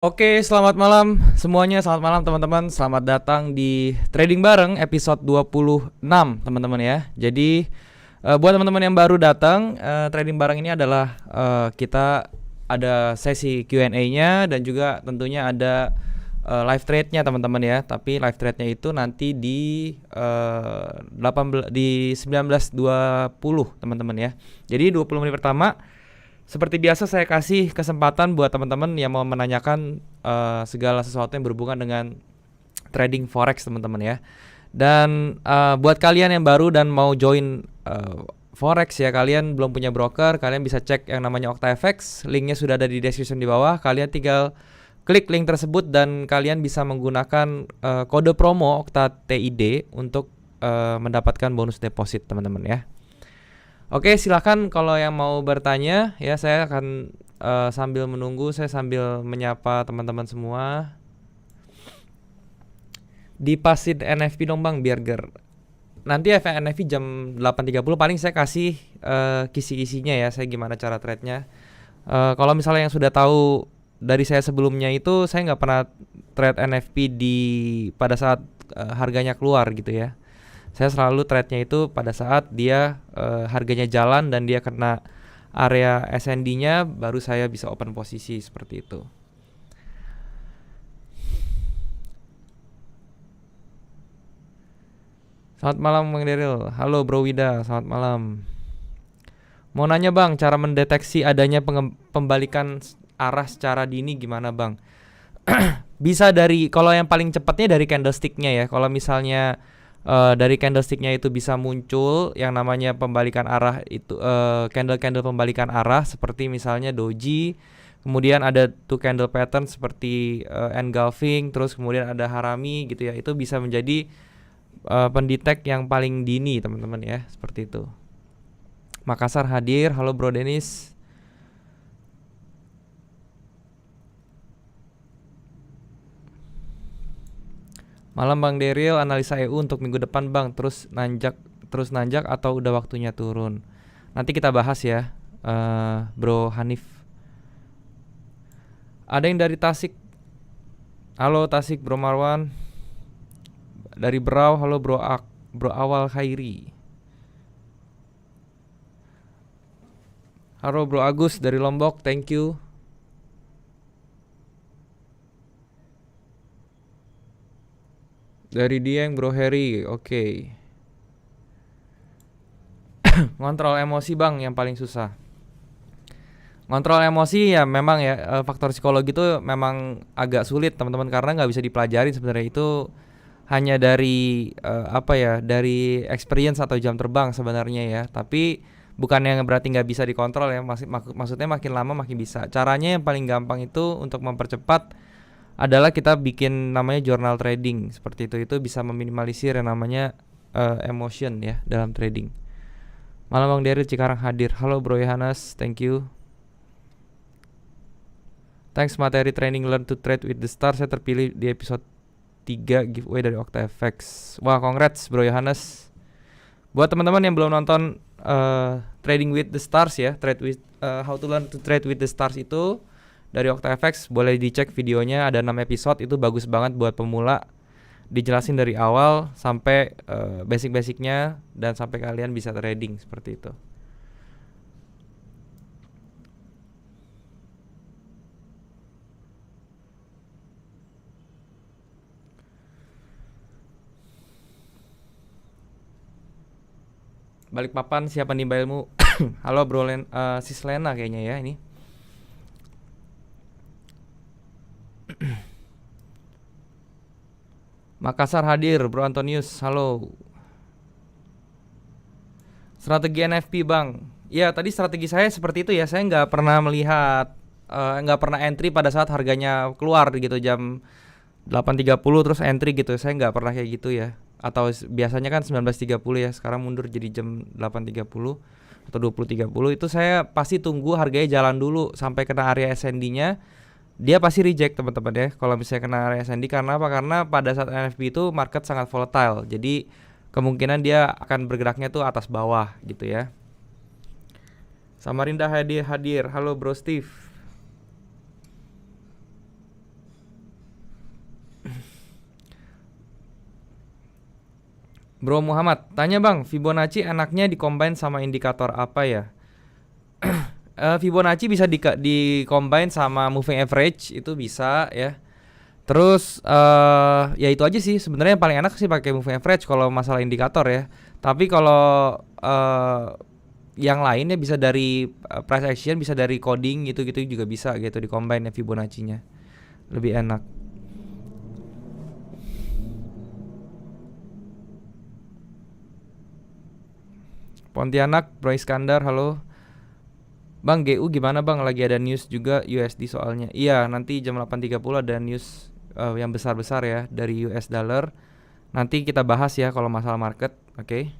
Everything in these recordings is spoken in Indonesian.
Oke, selamat malam semuanya, selamat malam teman-teman. Selamat datang di Trading Bareng episode 26, teman-teman ya. Jadi buat teman-teman yang baru datang, Trading Bareng ini adalah kita ada sesi Q&A-nya dan juga tentunya ada live trade-nya teman-teman ya. Tapi live trade-nya itu nanti di 19.20 teman-teman ya. Jadi 20 menit pertama seperti biasa saya kasih kesempatan buat teman-teman yang mau menanyakan segala sesuatu yang berhubungan dengan trading forex teman-teman ya. Dan buat kalian yang baru dan mau join forex ya, kalian belum punya broker, kalian bisa cek yang namanya OctaFX. Linknya sudah ada di description di bawah. Kalian tinggal klik link tersebut dan kalian bisa menggunakan kode promo OctaTID untuk mendapatkan bonus deposit teman-teman ya. Oke, silakan kalau yang mau bertanya ya, saya akan sambil menunggu, saya sambil menyapa teman-teman semua. Dipasin NFP dong Bang biar nanti NFP jam 8.30 paling saya kasih kisi-kisinya ya, saya gimana cara trade-nya. Kalau misalnya yang sudah tahu dari saya sebelumnya itu, saya nggak pernah trade NFP pada saat harganya keluar gitu ya. Saya selalu trade-nya itu pada saat dia harganya jalan dan dia kena area SND-nya, baru saya bisa open posisi seperti itu. Selamat malam Bang Daryl. Halo Bro Wida, selamat malam. Mau nanya Bang, cara mendeteksi adanya pembalikan arah secara dini gimana Bang? Bisa kalau yang paling cepatnya dari candlestick-nya ya. Kalau misalnya dari candlestick-nya itu bisa muncul yang namanya pembalikan arah itu, candle-candle pembalikan arah seperti misalnya doji, kemudian ada two candle pattern seperti engulfing, terus kemudian ada harami gitu ya. Itu bisa menjadi pendetek yang paling dini teman-teman ya, seperti itu. Makassar hadir, halo Bro Dennis. Malam Bang Daryl, analisa EU untuk minggu depan Bang, terus nanjak atau udah waktunya turun? Nanti kita bahas ya, Bro Hanif. Ada yang dari Tasik. Halo Tasik Bro Marwan. Dari Berau, halo Bro Awal Khairi. Halo Bro Agus dari Lombok, thank you. Dari Dieng Bro Harry, oke. Ngontrol emosi Bang yang paling susah. Ngontrol emosi ya memang ya, faktor psikologi itu memang agak sulit teman-teman, karena nggak bisa dipelajari sebenarnya. Itu hanya dari dari experience atau jam terbang sebenarnya ya. Tapi bukan yang berarti nggak bisa dikontrol ya. Maksudnya makin lama makin bisa. Caranya yang paling gampang itu untuk mempercepat adalah kita bikin namanya journal trading seperti itu. Itu bisa meminimalisir yang namanya emotion ya dalam trading. Malam Bang Daryl Cikarang hadir. Halo Bro Yohanes, thank you. Thanks materi training learn to trade with the stars. Saya terpilih di episode 3 giveaway dari OctaFX. Wah, congrats Bro Yohanes. Buat teman-teman yang belum nonton Trading with the Stars ya, how to learn to trade with the stars itu dari OctaFX, boleh dicek videonya, ada 6 episode, itu bagus banget buat pemula. Dijelasin dari awal sampai basic-basicnya dan sampai kalian bisa trading seperti itu. Balikpapan siapa nimba ilmu? Halo Bro Sis Lena kayaknya ya ini. Makassar hadir Bro Antonius, halo. Strategi NFP Bang. Ya tadi strategi saya seperti itu ya. Saya nggak pernah melihat, nggak pernah entry pada saat harganya keluar gitu jam 8.30 terus entry gitu. Saya nggak pernah kayak gitu ya. Atau biasanya kan 19.30 ya, sekarang mundur jadi jam 8.30 atau 20.30. Itu saya pasti tunggu harganya jalan dulu sampai kena area SND-nya. Dia pasti reject teman-teman ya kalau misalnya kena area SND. Karena apa? Karena pada saat NFP itu market sangat volatile. Jadi kemungkinan dia akan bergeraknya tuh atas bawah gitu ya. Samarinda hadir. Halo Bro Steve. Bro Muhammad, tanya bang, Fibonacci enaknya di-combine sama indikator apa ya? Fibonacci bisa di-combine sama moving average, itu bisa ya. Terus ya itu aja sih sebenarnya yang paling enak sih pakai moving average kalau masalah indikator ya. Tapi kalau yang lainnya bisa dari price action, bisa dari coding gitu-gitu juga bisa gitu di-combine ya Fibonacci-nya. Lebih enak. Pontianak, Bro Iskandar, halo. Bang, GU gimana bang? Lagi ada news juga USD soalnya. Iya, nanti jam 8.30 ada news yang besar-besar ya dari US dollar. Nanti kita bahas ya kalau masalah market, oke?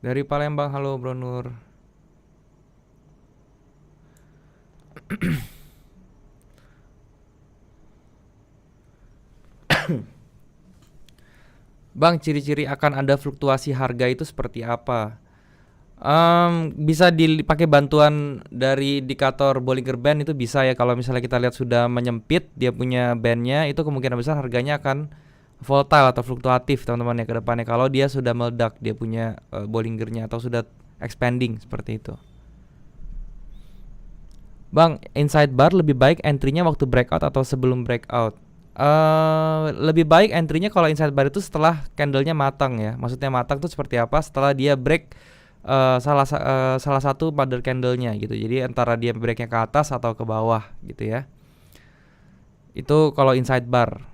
Dari Palembang, halo Bro Nur. Bang, ciri-ciri akan ada fluktuasi harga itu seperti apa? Bisa dipakai bantuan dari indikator Bollinger Band itu bisa ya. Kalau misalnya kita lihat sudah menyempit dia punya bandnya, itu kemungkinan besar harganya akan volatile atau fluktuatif teman-teman ya ke depannya. Kalau dia sudah meledak dia punya Bollingernya atau sudah expanding seperti itu. Bang, inside bar lebih baik entry-nya waktu breakout atau sebelum breakout? Lebih baik entry-nya kalau inside bar itu setelah candlenya matang ya. Maksudnya matang tuh seperti apa? Setelah dia break salah satu mother candle-nya gitu. Jadi antara dia breaknya ke atas atau ke bawah gitu ya. Itu kalau inside bar.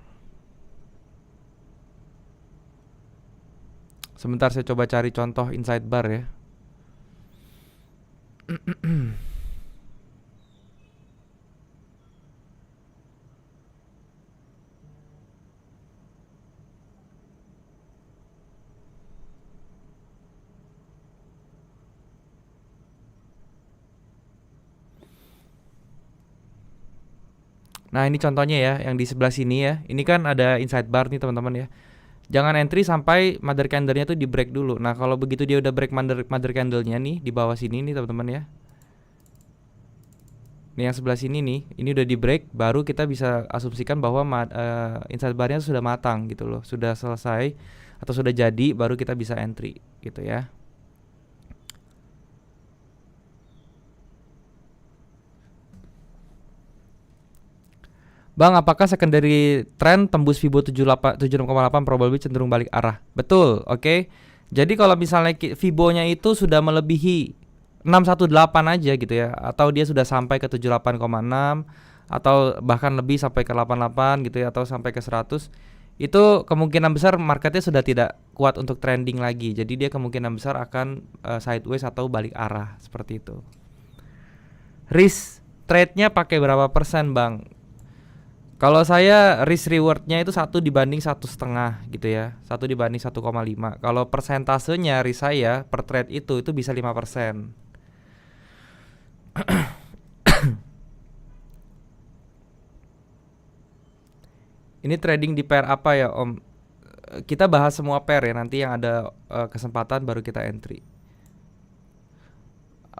Sebentar saya coba cari contoh inside bar ya. Nah ini contohnya ya, yang di sebelah sini ya. Ini kan ada inside bar nih teman-teman ya. Jangan entry sampai mother candle-nya tuh di break dulu. Nah kalau begitu dia udah break mother candle-nya nih di bawah sini nih teman-teman ya. Nih yang sebelah sini nih, ini udah di break, baru kita bisa asumsikan bahwa inside bar-nya sudah matang gitu loh, sudah selesai atau sudah jadi, baru kita bisa entry gitu ya. Bang, apakah secondary trend tembus Fibo 76,8 probably cenderung balik arah? Betul, oke. Jadi kalau misalnya Fibo-nya itu sudah melebihi 618 aja gitu ya, atau dia sudah sampai ke 78,6 atau bahkan lebih sampai ke 88 gitu ya, atau sampai ke 100, itu kemungkinan besar marketnya sudah tidak kuat untuk trending lagi. Jadi dia kemungkinan besar akan sideways atau balik arah seperti itu. Risk trade-nya pakai berapa persen, Bang? Kalau saya risk rewardnya itu 1:1,5 gitu ya, 1:1,5. Kalau persentasenya risk saya per trade itu bisa 5%. Ini trading di pair apa ya Om? Kita bahas semua pair ya, nanti yang ada kesempatan baru kita entry.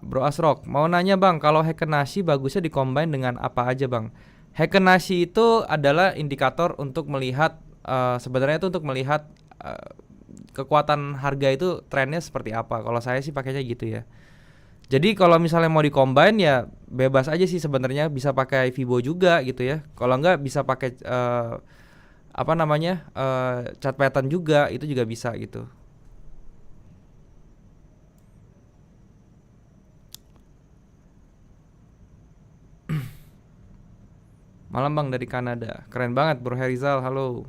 Bro Asrok, mau nanya bang, kalau Heiken-Ashi bagusnya di-combine dengan apa aja bang? Heiken-Ashi itu adalah indikator untuk melihat sebenarnya itu untuk melihat kekuatan harga itu trennya seperti apa. Kalau saya sih pakainya gitu ya. Jadi kalau misalnya mau di-combine ya bebas aja sih sebenarnya, bisa pakai Fibo juga gitu ya. Kalau enggak bisa pakai chart pattern juga, itu juga bisa gitu. Malam bang dari Kanada. Keren banget Bro Herizal, halo.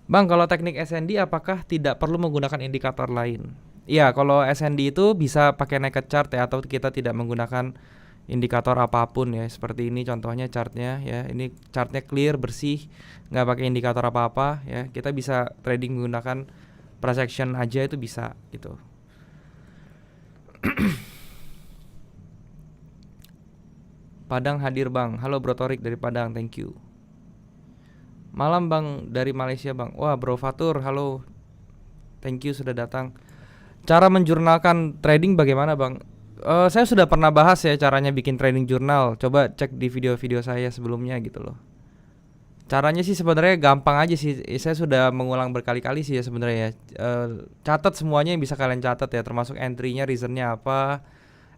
Bang, kalau teknik SND apakah tidak perlu menggunakan indikator lain? Iya, kalau SND itu bisa pakai naked chart ya, atau kita tidak menggunakan indikator apapun ya. Seperti ini contohnya chartnya ya. Ini chartnya clear, bersih, nggak pakai indikator apa-apa ya. Kita bisa trading menggunakan price action aja, itu bisa gitu. Padang hadir bang. Halo Bro Torik dari Padang, thank you. Malam bang dari Malaysia bang. Wah Bro Fatur, halo. Thank you sudah datang. Cara menjurnalkan trading bagaimana bang? Saya sudah pernah bahas ya caranya bikin trading journal. Coba cek di video-video saya sebelumnya gitu loh. Caranya sih sebenarnya gampang aja sih. Saya sudah mengulang berkali-kali sih ya sebenarnya ya. Catat semuanya yang bisa kalian catat ya, termasuk entry-nya, reason-nya apa,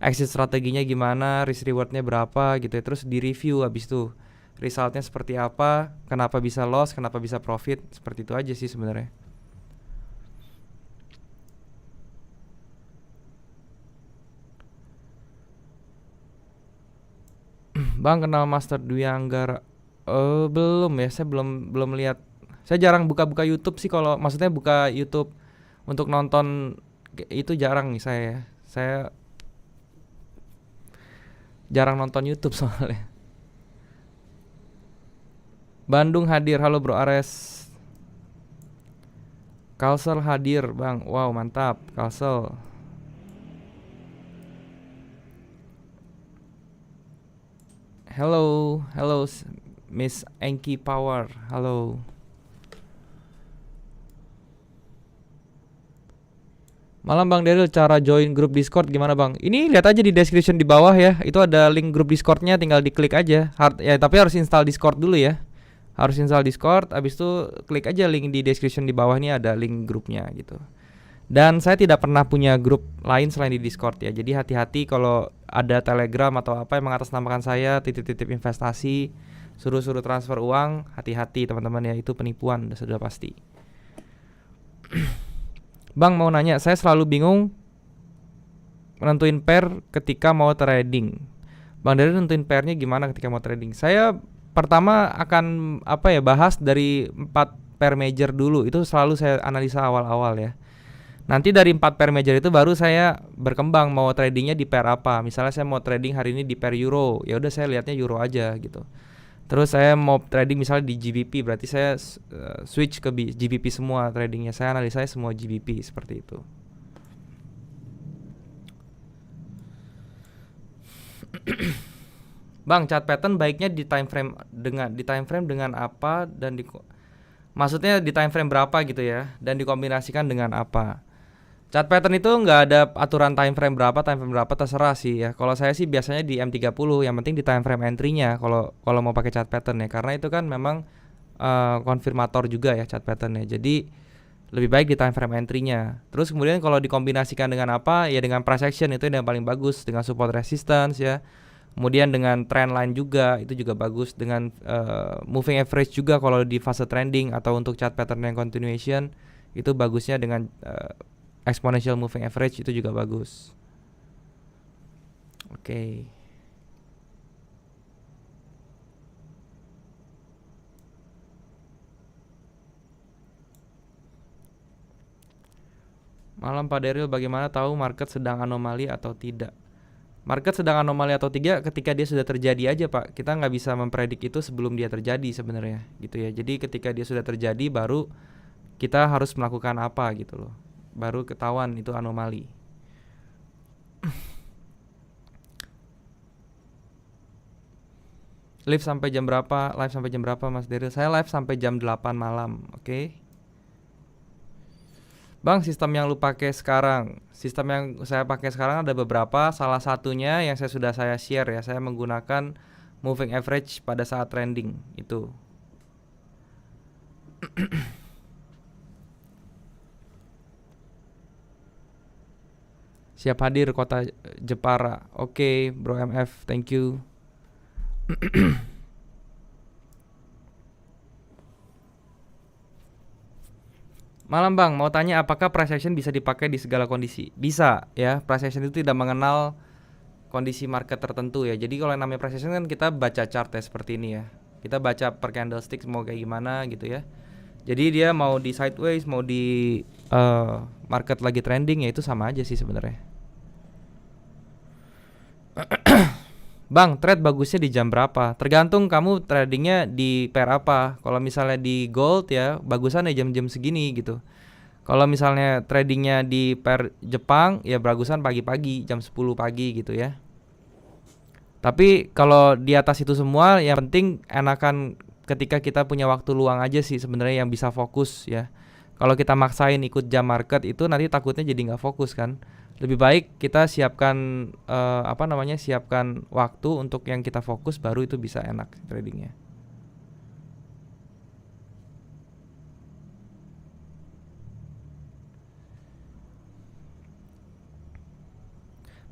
exit strateginya gimana, risk reward-nya berapa gitu ya. Terus di review habis itu. Resultnya seperti apa, kenapa bisa loss, kenapa bisa profit, seperti itu aja sih sebenarnya. Bang kenal Master Dwi Anggara? Belum ya, saya belum lihat. Saya jarang buka-buka YouTube sih, kalau maksudnya buka YouTube untuk nonton itu jarang nih saya. Saya jarang nonton YouTube soalnya. Bandung hadir, halo Bro Ares. Kalsel hadir, Bang. Wow, mantap, Kalsel. Hello Miss Enki Power. Halo. Malam Bang Daryl, cara join grup Discord gimana Bang? Ini lihat aja di description di bawah ya. Itu ada link grup Discordnya, tinggal diklik aja. Ya tapi harus install Discord dulu ya. Harus install Discord, abis itu klik aja link di description di bawah, ini ada link grupnya gitu. Dan saya tidak pernah punya grup lain selain di Discord ya. Jadi hati-hati kalau ada Telegram atau apa yang mengatasnamakan saya titip-titip investasi, suruh-suruh transfer uang, hati-hati teman-teman ya, itu penipuan sudah pasti. Bang mau nanya, saya selalu bingung menentuin pair ketika mau trading. Bang dari nentuin pairnya gimana ketika mau trading? Saya pertama akan bahas dari 4 pair major dulu. Itu selalu saya analisa awal-awal ya. Nanti dari 4 pair major itu baru saya berkembang mau tradingnya di pair apa. Misalnya saya mau trading hari ini di pair euro, ya udah saya lihatnya euro aja gitu. Terus saya mau trading misalnya di GBP, berarti saya switch ke GBP semua tradingnya. Saya analisa semua GBP seperti itu. Bang, chart pattern baiknya di time frame dengan apa dan maksudnya di time frame berapa gitu ya, dan dikombinasikan dengan apa. Chart pattern itu nggak ada aturan time frame berapa terserah sih ya. Kalau saya sih biasanya di M30, yang penting di time frame entry-nya kalau mau pakai chart pattern ya, karena itu kan memang konfirmator juga ya chart pattern-nya. Jadi lebih baik di time frame entry-nya. Terus kemudian kalau dikombinasikan dengan apa? Ya dengan price action, itu yang paling bagus, dengan support resistance ya. Kemudian dengan trend line juga, itu juga bagus. Dengan moving average juga kalau di fase trending, atau untuk chart pattern yang continuation, itu bagusnya dengan exponential moving average, itu juga bagus. Oke. Malam Pak Daryl, bagaimana tahu market sedang anomali atau tidak? Market sedang anomali atau tidak ketika dia sudah terjadi aja Pak. Kita nggak bisa mempredik itu sebelum dia terjadi sebenarnya gitu ya. Jadi ketika dia sudah terjadi baru kita harus melakukan apa gitu loh. Baru ketahuan itu anomali. Live sampai jam berapa? Live sampai jam berapa Mas Daryl? Saya live sampai jam 8 malam. Oke. Bang, sistem yang lu pakai sekarang, sistem yang saya pakai sekarang ada beberapa. Salah satunya yang saya share ya, saya menggunakan moving average pada saat trending itu. Siap hadir kota Jepara. Oke, Bro MF, thank you. Malam Bang, mau tanya apakah price action bisa dipakai di segala kondisi? Bisa ya, price action itu tidak mengenal kondisi market tertentu ya. Jadi kalau yang namanya price action kan kita baca chart ya, seperti ini ya. Kita baca per candlestick mau kayak gimana gitu ya. Jadi dia mau di sideways, mau di market lagi trending, ya itu sama aja sih sebenarnya. Bang, trade bagusnya di jam berapa? Tergantung kamu tradingnya di pair apa. Kalau misalnya di gold ya, bagusan ya jam-jam segini gitu. Kalau misalnya tradingnya di pair Jepang, ya bagusan pagi-pagi, jam 10 pagi gitu ya. Tapi kalau di atas itu semua, yang penting enakan ketika kita punya waktu luang aja sih sebenarnya, yang bisa fokus ya. Kalau kita maksain ikut jam market itu nanti takutnya jadi nggak fokus kan. Lebih baik kita siapkan siapkan waktu untuk yang kita fokus, baru itu bisa enak tradingnya.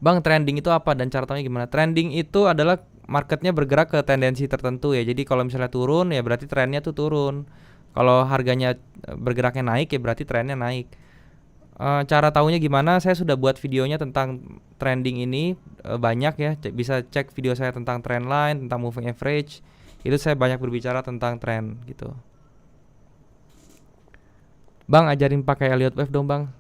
Bang, trending itu apa dan cara tahunya gimana? Trending itu adalah marketnya bergerak ke tendensi tertentu ya. Jadi kalau misalnya turun ya berarti trennya tuh turun. Kalau harganya bergeraknya naik ya berarti trennya naik. Cara tahunya gimana? Saya sudah buat videonya tentang trending ini banyak ya. Bisa cek video saya tentang trend line, tentang moving average. Itu saya banyak berbicara tentang trend gitu. Bang, ajarin pakai Elliott Wave dong, Bang.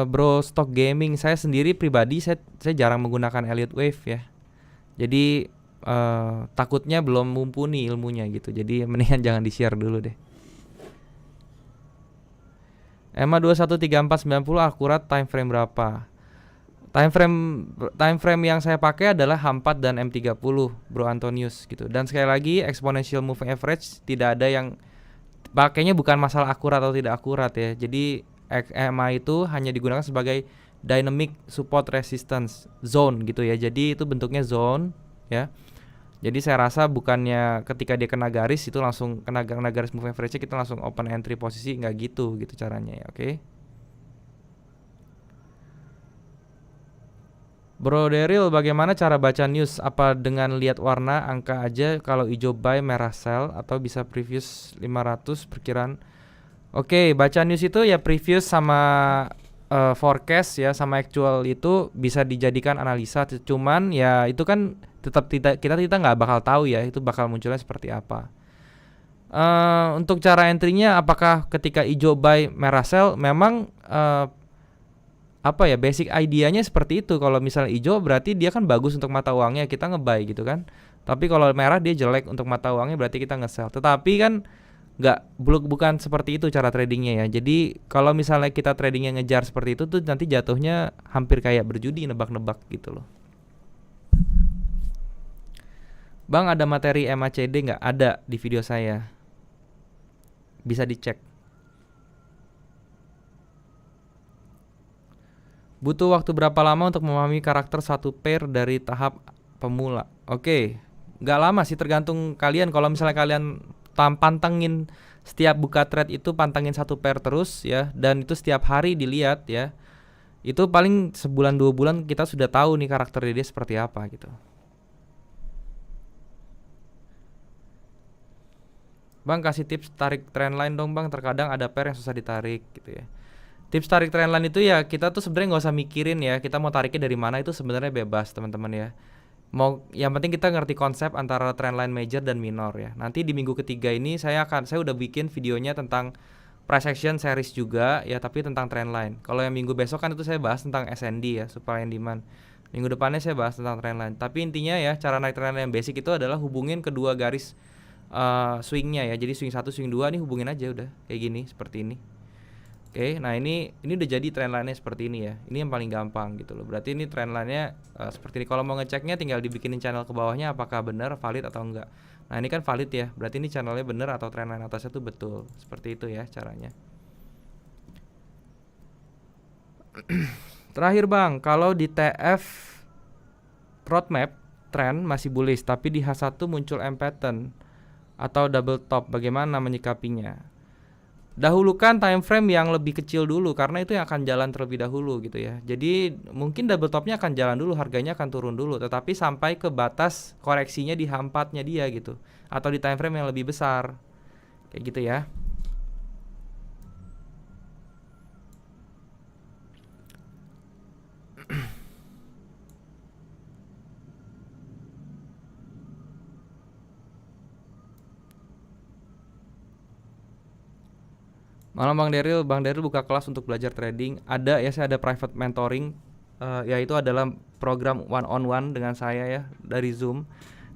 Bro, stock gaming saya sendiri pribadi saya jarang menggunakan Elliott Wave ya. Jadi takutnya belum mumpuni ilmunya gitu. Jadi mendingan jangan di-share dulu deh. EMA 213490 akurat time frame berapa? Time frame yang saya pakai adalah H4 dan M30, Bro Antonius gitu. Dan sekali lagi exponential moving average tidak ada yang pakainya, bukan masalah akurat atau tidak akurat ya. Jadi EMA itu hanya digunakan sebagai dynamic support resistance zone gitu ya. Jadi itu bentuknya zone ya. Jadi saya rasa bukannya ketika dia kena garis itu langsung kena garis moving average kita langsung open entry posisi, nggak gitu caranya ya. Oke. Bro Daryl, bagaimana cara baca news? Apa dengan lihat warna angka aja? Kalau hijau buy, merah sell, atau bisa previous 500 perkiraan? Oke, baca news itu ya previous sama forecast ya sama actual itu bisa dijadikan analisa. Cuman ya itu kan tetap kita nggak bakal tahu ya itu bakal munculnya seperti apa. Untuk cara entry-nya apakah ketika hijau buy, merah sell? Memang basic idenya seperti itu. Kalau misalnya hijau berarti dia kan bagus untuk mata uangnya, kita nge-buy gitu kan. Tapi kalau merah dia jelek untuk mata uangnya, berarti kita nge-sell. Tetapi kan bukan seperti itu cara tradingnya ya. Jadi kalau misalnya kita tradingnya ngejar seperti itu tuh nanti jatuhnya hampir kayak berjudi, nebak-nebak gitu loh. Bang, ada materi MACD nggak? Ada di video saya, bisa dicek. Butuh waktu berapa lama untuk memahami karakter satu pair dari tahap pemula? Oke, nggak lama sih, tergantung kalian. Kalau misalnya kalian pantengin setiap buka trade itu, pantengin satu pair terus ya, dan itu setiap hari dilihat ya, itu paling sebulan 2 bulan kita sudah tahu nih karakter dia seperti apa gitu. Bang, kasih tips tarik trendline dong bang, terkadang ada pair yang susah ditarik gitu ya. Tips tarik trendline itu ya kita tuh sebenarnya nggak usah mikirin ya, kita mau tariknya dari mana itu sebenarnya bebas teman-teman ya. Yang penting kita ngerti konsep antara trendline major dan minor ya. Nanti di minggu ketiga ini saya udah bikin videonya tentang price action series juga ya, tapi tentang trendline. Kalau yang minggu besok kan itu saya bahas tentang SND ya, supply and demand. Minggu depannya saya bahas tentang trendline. Tapi intinya ya, cara naik trendline yang basic itu adalah hubungin kedua garis swingnya ya. Jadi swing 1, swing 2 nih hubungin aja udah kayak gini, seperti ini. Oke, nah ini udah jadi trendline-nya seperti ini ya. Ini yang paling gampang gitu loh. Berarti ini trendline-nya seperti ini. Kalau mau ngeceknya tinggal dibikinin channel ke bawahnya apakah benar, valid atau enggak. Nah, ini kan valid ya. Berarti ini channelnya benar atau trendline atasnya tuh betul. Seperti itu ya caranya. Terakhir Bang, kalau di TF roadmap trend masih bullish tapi di H1 muncul M pattern atau double top, bagaimana menyikapinya? Dahulukan time frame yang lebih kecil dulu karena itu yang akan jalan terlebih dahulu gitu ya. Jadi mungkin double topnya akan jalan dulu, harganya akan turun dulu, tetapi sampai ke batas koreksinya di H4-nya dia gitu, atau di time frame yang lebih besar kayak gitu ya. Malam Bang Daryl buka kelas untuk belajar trading. Ada ya, saya ada private mentoring, yaitu adalah program one on one dengan saya ya dari Zoom.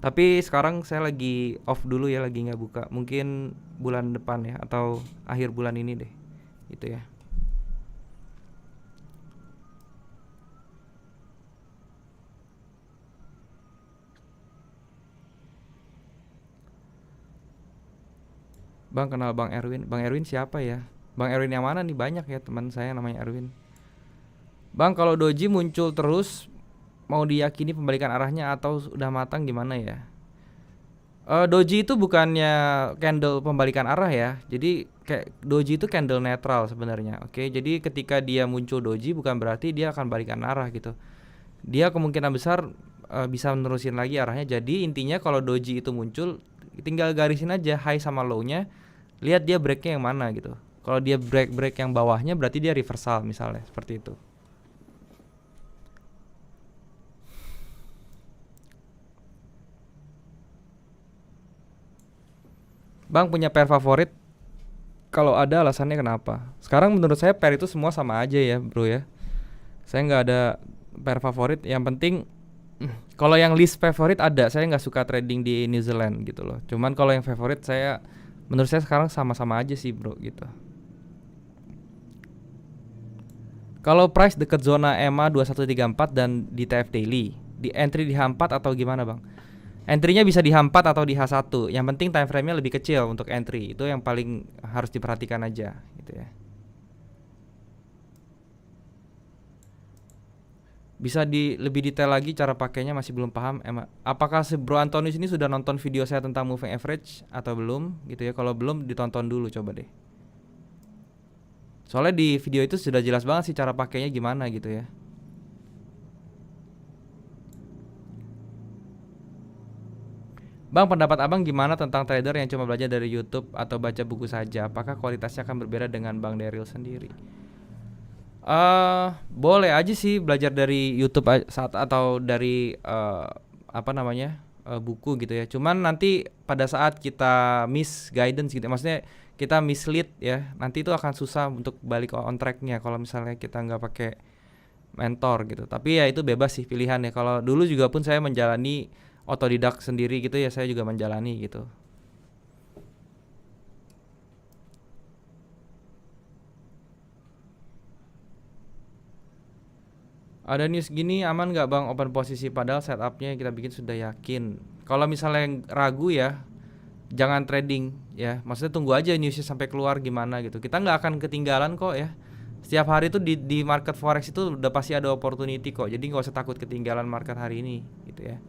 Tapi sekarang saya lagi off dulu ya, lagi nggak buka. Mungkin bulan depan ya atau akhir bulan ini deh, gitu ya. Bang, kenal Bang Erwin. Bang Erwin siapa ya? Bang Erwin yang mana nih? Banyak ya teman saya namanya Erwin. Bang, kalau doji muncul terus mau diyakini pembalikan arahnya atau udah matang gimana ya? Doji itu bukannya candle pembalikan arah ya. Jadi kayak doji itu candle netral sebenarnya. Oke, jadi ketika dia muncul doji bukan berarti dia akan balikan arah gitu. Dia kemungkinan besar bisa menerusin lagi arahnya. Jadi intinya kalau doji itu muncul, tinggal garisin aja high sama low-nya. Lihat dia breaknya yang mana gitu. Kalau dia break yang bawahnya berarti dia reversal misalnya seperti itu. Bang punya pair favorit? Kalau ada alasannya kenapa? Sekarang menurut saya pair itu semua sama aja ya bro ya. Saya nggak ada pair favorit. Yang penting kalau yang list favorit ada. Saya nggak suka trading di New Zealand gitu loh. Cuman kalau yang favorit saya, menurut saya sekarang sama-sama aja sih bro gitu. Kalau price deket zona EMA 2134 dan di TF Daily, di entry di H4 atau gimana bang? Entry-nya bisa di H4 atau di H1. Yang penting time frame-nya lebih kecil untuk entry. Itu yang paling harus diperhatikan aja gitu ya. Bisa lebih detail lagi cara pakainya, masih belum paham. Apakah si Bro Antonius ini sudah nonton video saya tentang moving average atau belum gitu ya? Kalau belum ditonton dulu coba deh. Soalnya di video itu sudah jelas banget sih cara pakainya gimana gitu ya. Bang, pendapat abang gimana tentang trader yang cuma belajar dari YouTube atau baca buku saja? Apakah kualitasnya akan berbeda dengan Bang Daryl sendiri? Boleh aja sih belajar dari YouTube saat atau dari apa namanya buku gitu ya. Cuman nanti pada saat kita miss guidance gitu, maksudnya kita mislead ya, nanti itu akan susah untuk balik on tracknya kalau misalnya kita nggak pakai mentor gitu. Tapi ya itu bebas sih pilihan ya. Kalau dulu juga pun saya menjalani otodidak sendiri gitu ya, saya juga menjalani gitu. Ada news gini aman nggak bang open posisi padahal setupnya kita bikin sudah yakin. Kalau misalnya yang ragu ya jangan trading ya. Maksudnya tunggu aja newsnya sampai keluar gimana gitu. Kita nggak akan ketinggalan kok ya. Setiap hari tuh di market forex itu udah pasti ada opportunity kok. Jadi nggak usah takut ketinggalan market hari ini gitu ya.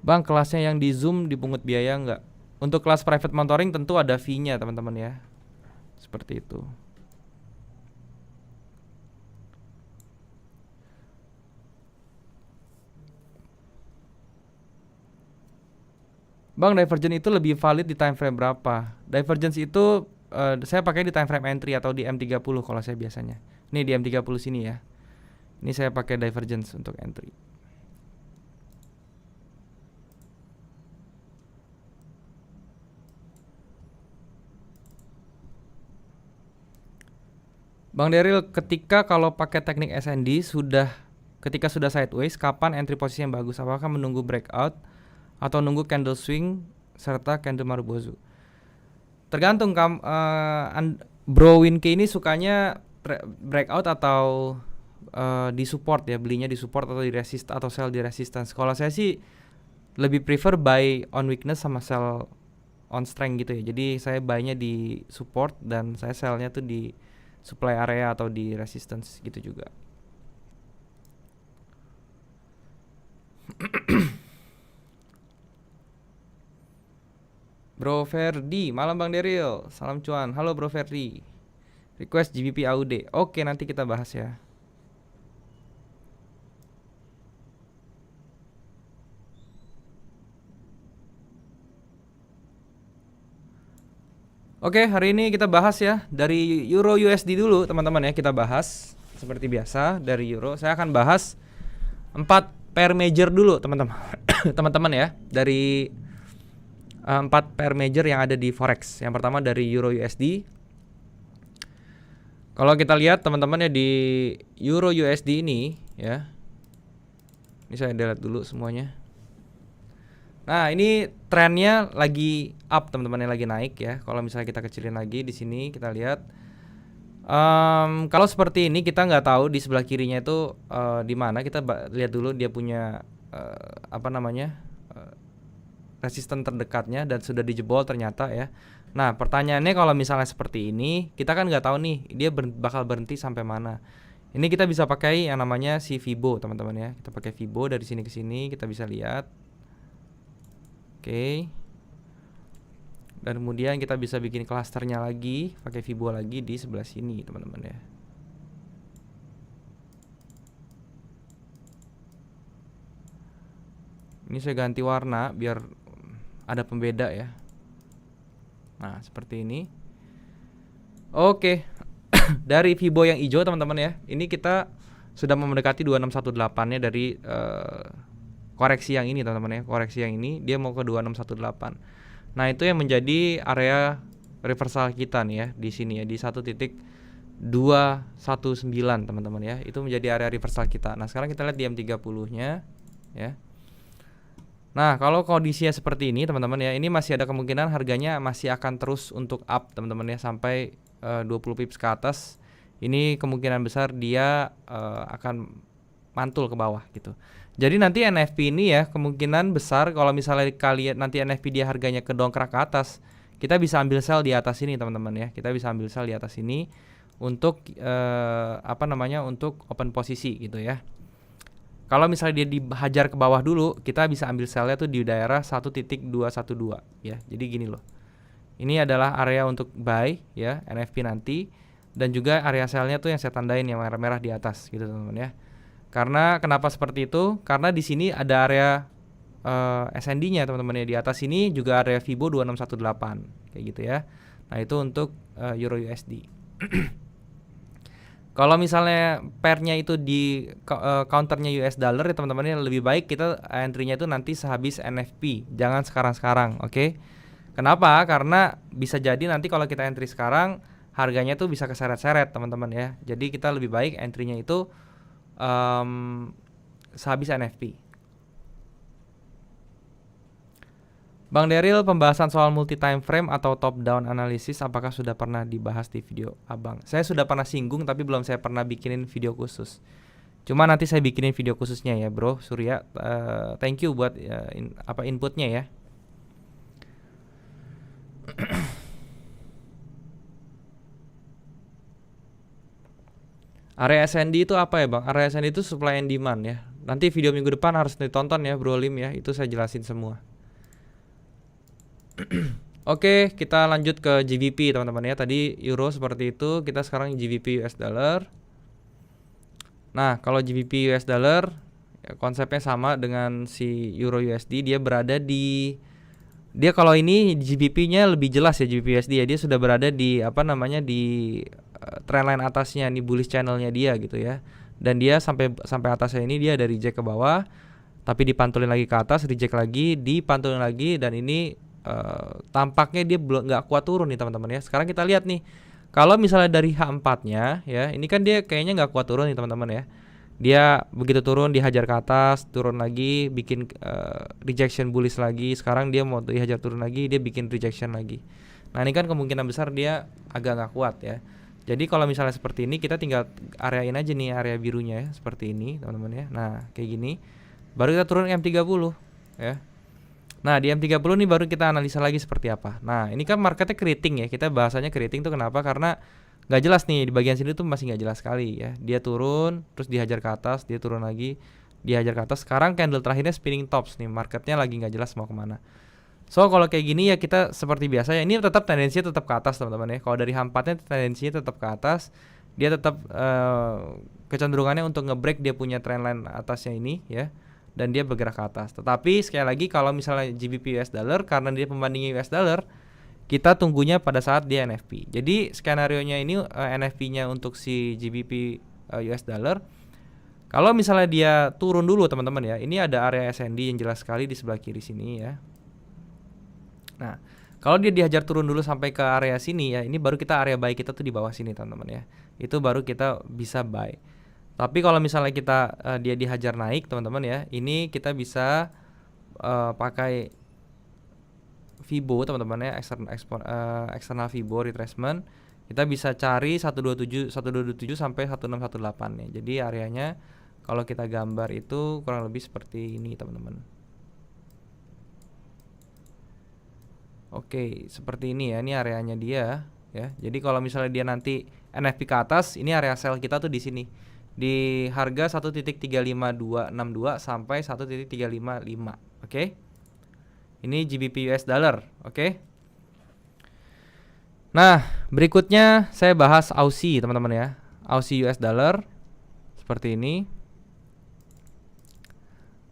Bang, kelasnya yang di Zoom dipungut biaya nggak? Untuk kelas private mentoring tentu ada fee-nya teman-teman ya. Seperti itu. Bang, divergence itu lebih valid di time frame berapa? Divergence itu saya pakai di time frame entry atau di M30 kalau saya biasanya. Ini di M30 sini ya. Ini saya pakai divergence untuk entry. Bang Daryl, ketika kalau pakai teknik SND ketika sudah sideways, kapan entry posisi yang bagus? Apakah menunggu breakout atau nunggu candle swing serta candle Marubozu? Tergantung Bro Winke ini sukanya breakout atau di support ya, belinya di support atau di resist atau sell di resistance. Kalau saya sih lebih prefer buy on weakness sama sell on strength gitu ya. Jadi saya buy-nya di support dan saya sell-nya tuh di supply area atau di resistance gitu juga. Bro Ferdi, malam Bang Daryl. Salam cuan. Halo Bro Ferdi. Request GBP AUD. Oke, nanti kita bahas ya. Oke, hari ini kita bahas ya dari Euro USD dulu teman-teman ya, kita bahas seperti biasa dari Euro. Saya akan bahas 4 pair major dulu teman-teman. Teman-teman ya, dari 4 pair major yang ada di forex. Yang pertama dari Euro USD. Kalau kita lihat teman-teman ya di Euro USD ini ya. Ini saya delete dulu semuanya. Nah, ini trennya lagi up teman-teman, yang lagi naik ya. Kalau misalnya kita kecilin lagi di sini kita lihat kalau seperti ini kita nggak tahu di sebelah kirinya itu di mana. Kita lihat dulu dia punya apa namanya resisten terdekatnya dan sudah dijebol ternyata ya. Nah pertanyaannya kalau misalnya seperti ini, kita kan nggak tahu nih dia bakal berhenti sampai mana. Ini kita bisa pakai yang namanya si Fibo teman-teman ya. Kita pakai Fibo dari sini ke sini, kita bisa lihat. Oke. Dan kemudian kita bisa bikin klasternya lagi, pakai Fibo lagi di sebelah sini teman-teman ya. Ini saya ganti warna biar ada pembeda ya. Nah seperti ini. Oke. Dari Fibo yang hijau teman-teman ya, ini kita sudah mendekati 2618 nya dari koreksi yang ini teman-teman ya. Koreksi yang ini dia mau ke 2618. Nah itu yang menjadi area reversal kita nih ya, di sini ya, di 1.219 teman-teman ya. Itu menjadi area reversal kita. Nah sekarang kita lihat di M30 nya ya. Nah kalau kondisinya seperti ini teman-teman ya, ini masih ada kemungkinan harganya masih akan terus untuk up teman-teman ya, sampai 20 pips ke atas. Ini kemungkinan besar dia akan mantul ke bawah gitu. Jadi nanti NFP ini ya kemungkinan besar kalau misalnya kalian nanti NFP dia harganya kedongkrak ke atas, kita bisa ambil sell di atas ini teman-teman ya. Kita bisa ambil sell di atas ini untuk untuk open posisi gitu ya. Kalau misalnya dia dihajar ke bawah dulu, kita bisa ambil sellnya tuh di daerah 1.212 ya. Jadi gini loh. Ini adalah area untuk buy ya, NFP nanti, dan juga area sellnya tuh yang saya tandain yang merah-merah di atas gitu teman-teman ya. Karena kenapa seperti itu? Karena di sini ada area SND-nya teman-teman ya, di atas ini juga area Fibo 2618 kayak gitu ya. Nah itu untuk Euro USD. Kalau misalnya pairnya itu di counternya US dollar ya teman-teman ya, lebih baik kita entry-nya itu nanti sehabis NFP, jangan sekarang-sekarang, oke? Kenapa? Karena bisa jadi nanti kalau kita entry sekarang harganya tuh bisa keseret-seret teman-teman ya. Jadi kita lebih baik entry-nya itu sehabis NFP. Bang Daryl, pembahasan soal multi time frame atau top down analysis apakah sudah pernah dibahas di video Abang? Saya sudah pernah singgung tapi belum saya pernah bikinin video khusus. Cuma nanti saya bikinin video khususnya ya, Bro Surya. Thank you buat inputnya ya. Area SND itu apa ya Bang? Area SND itu supply and demand ya. Nanti video minggu depan harus ditonton ya Bro Lim ya. Itu saya jelasin semua. Oke, kita lanjut ke GBP teman-teman ya. Tadi euro seperti itu, kita sekarang GBP US dollar. Nah, kalau GBP US dollar ya, konsepnya sama dengan si euro USD. Dia berada di kalau ini GBP-nya lebih jelas ya, GBP USD ya. Dia sudah berada di di trendline atasnya nih, bullish channelnya dia gitu ya. Dan dia sampai atasnya ini dia dari reject ke bawah, tapi dipantulin lagi ke atas, reject lagi, dipantulin lagi, dan ini tampaknya dia belum nggak kuat turun nih teman-teman ya. Sekarang kita lihat nih, kalau misalnya dari H4-nya ya, ini kan dia kayaknya nggak kuat turun nih teman-teman ya. Dia begitu turun dihajar ke atas, turun lagi, bikin rejection bullish lagi. Sekarang dia mau dihajar turun lagi, dia bikin rejection lagi. Nah ini kan kemungkinan besar dia agak nggak kuat ya. Jadi kalau misalnya seperti ini, kita tinggal areain aja nih area birunya ya, seperti ini teman-teman ya. Nah kayak gini, baru kita turun M30 ya. Nah di M30 nih baru kita analisa lagi seperti apa. Nah ini kan marketnya keriting ya, kita bahasanya keriting tuh kenapa? Karena nggak jelas nih, di bagian sini tuh masih nggak jelas sekali ya. Dia turun, terus dihajar ke atas, dia turun lagi, dihajar ke atas. Sekarang candle terakhirnya spinning tops nih, marketnya lagi nggak jelas mau kemana. So kalau kayak gini ya kita seperti biasa ya, ini tetap tendensinya tetap ke atas teman-teman ya. Kalau dari H4-nya tendensinya tetap ke atas, dia tetap kecenderungannya untuk nge-break dia punya trendline atasnya ini ya, dan dia bergerak ke atas. Tetapi sekali lagi kalau misalnya GBP US dollar, karena dia pembandingnya US dollar, kita tunggunya pada saat dia NFP. Jadi skenario-nya ini NFP-nya untuk si GBP US dollar, kalau misalnya dia turun dulu teman-teman ya, ini ada area SND yang jelas sekali di sebelah kiri sini ya. Nah, kalau dia dihajar turun dulu sampai ke area sini ya, ini baru kita area buy kita tuh di bawah sini teman-teman ya. Itu baru kita bisa buy. Tapi kalau misalnya kita dia dihajar naik teman-teman ya, ini kita bisa pakai Fibo teman-teman ya, external Fibo retracement. Kita bisa cari 127 sampai 1618 ya. Jadi areanya kalau kita gambar itu kurang lebih seperti ini teman-teman. Oke, seperti ini ya. Ini areanya dia ya. Jadi kalau misalnya dia nanti NFP ke atas, ini area sell kita tuh di sini. Di harga 1.35262 sampai 1.355. Oke. Ini GBP US dollar, oke. Nah, berikutnya saya bahas Aussie, teman-teman ya. Aussie US dollar seperti ini.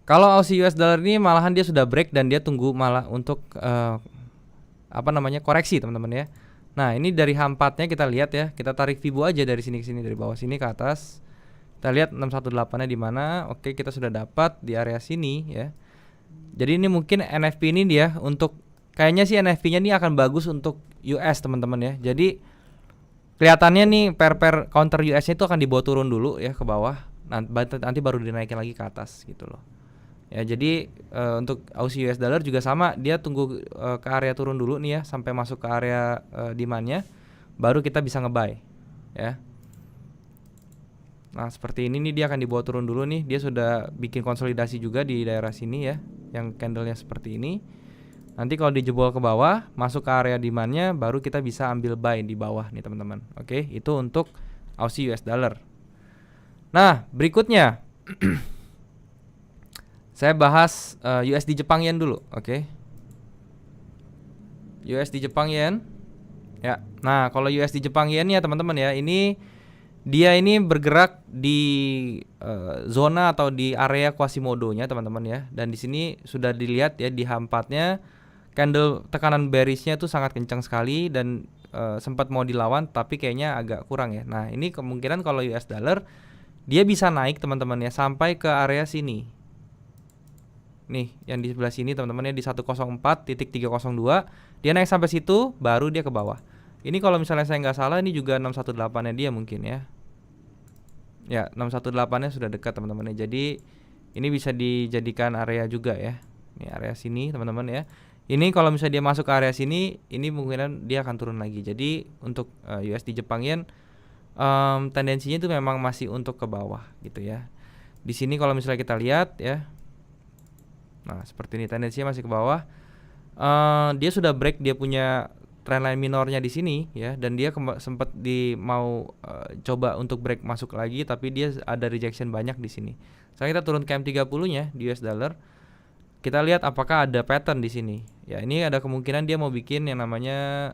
Kalau Aussie US dollar ini malahan dia sudah break dan dia tunggu malah untuk koreksi, teman-teman ya. Nah, ini dari H4-nya kita lihat ya. Kita tarik Fibo aja dari sini ke sini, dari bawah sini ke atas. Kita lihat 618-nya di mana. Oke, kita sudah dapat di area sini ya. Jadi ini mungkin NFP ini dia untuk kayaknya sih NFP-nya ini akan bagus untuk US, teman-teman ya. Jadi kelihatannya nih pair counter US-nya itu akan dibawa turun dulu ya ke bawah. Nanti baru dinaikin lagi ke atas gitu loh. Ya, jadi untuk Aussie US dollar juga sama, dia tunggu ke area turun dulu nih ya sampai masuk ke area demand-nya, baru kita bisa nge-buy ya. Nah, seperti ini nih dia akan dibawa turun dulu nih. Dia sudah bikin konsolidasi juga di daerah sini ya, yang candlenya seperti ini. Nanti kalau dijebol ke bawah, masuk ke area demand-nya, baru kita bisa ambil buy di bawah nih teman-teman. Oke, itu untuk Aussie US dollar. Nah, berikutnya saya bahas USD Jepang Yen dulu, oke. USD Jepang Yen. Ya. Nah, kalau USD Jepang Yen ya teman-teman ya, dia ini bergerak di zona atau di area Quasimodo-nya teman-teman ya. Dan di sini sudah dilihat ya di H4-nya candle tekanan bearish-nya itu sangat kencang sekali dan sempat mau dilawan tapi kayaknya agak kurang ya. Nah, ini kemungkinan kalau US dollar dia bisa naik teman-teman ya sampai ke area sini. Nih, yang di sebelah sini teman-teman ya di 104.302. Dia naik sampai situ baru dia ke bawah. Ini kalau misalnya saya nggak salah ini juga 618-nya dia mungkin ya. Ya, 618-nya sudah dekat teman-teman ya. Jadi ini bisa dijadikan area juga ya. Ini area sini teman-teman ya. Ini kalau misalnya dia masuk ke area sini, ini mungkin dia akan turun lagi. Jadi untuk USD Jepang Yen tendensinya itu memang masih untuk ke bawah gitu ya. Di sini kalau misalnya kita lihat ya. Nah, seperti ini tendensinya masih ke bawah. Dia sudah break dia punya trendline minornya di sini ya, dan dia sempat mau coba untuk break masuk lagi tapi dia ada rejection banyak di sini. Sekarang kita turun ke M30-nya di US dollar. Kita lihat apakah ada pattern di sini. Ya, ini ada kemungkinan dia mau bikin yang namanya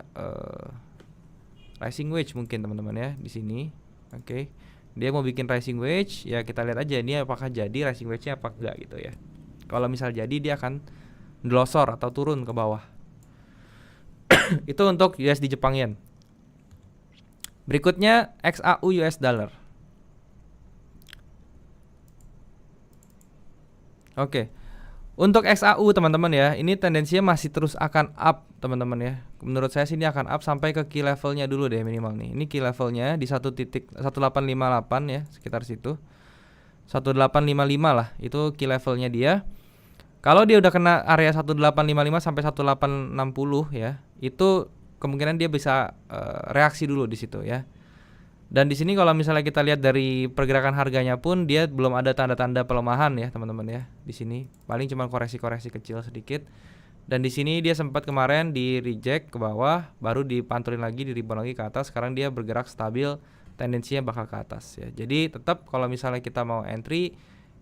rising wedge mungkin teman-teman ya di sini. Oke. Dia mau bikin rising wedge, ya kita lihat aja ini apakah jadi rising wedge-nya apa enggak gitu ya. Kalau misal jadi dia akan glosor atau turun ke bawah. Itu untuk USD Jepang Yen. Berikutnya XAU US dollar. Oke. Untuk XAU teman-teman ya, ini tendensinya masih terus akan up teman-teman ya. Menurut saya sih ini akan up sampai ke key levelnya dulu deh minimal nih. Ini key levelnya di 1.1858 ya, sekitar situ. 1855 lah, itu key levelnya dia. Kalau dia udah kena area 1855 sampai 1860 ya, itu kemungkinan dia bisa reaksi dulu di situ ya. Dan di sini kalau misalnya kita lihat dari pergerakan harganya pun dia belum ada tanda-tanda pelemahan ya, teman-teman ya. Di sini paling cuma koreksi-koreksi kecil sedikit. Dan di sini dia sempat kemarin di reject ke bawah, baru dipantulin lagi, di rebound lagi ke atas. Sekarang dia bergerak stabil, tendensinya bakal ke atas ya. Jadi tetap kalau misalnya kita mau entry,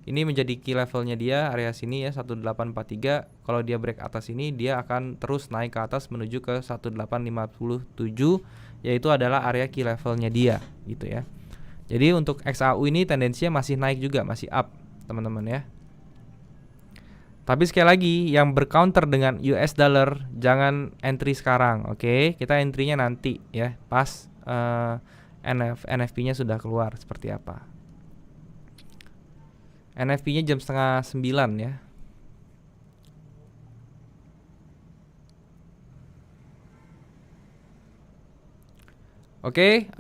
ini menjadi key levelnya dia area sini ya 1843. Kalau dia break atas ini dia akan terus naik ke atas menuju ke 1857, yaitu adalah area key levelnya dia gitu ya. Jadi untuk XAU ini tendensinya masih naik juga, masih up teman-teman ya. Tapi sekali lagi yang bercounter dengan US dollar jangan entry sekarang, oke? Kita entry-nya nanti ya pas NFP-nya sudah keluar seperti apa. NFP-nya jam 8:30 ya. Oke,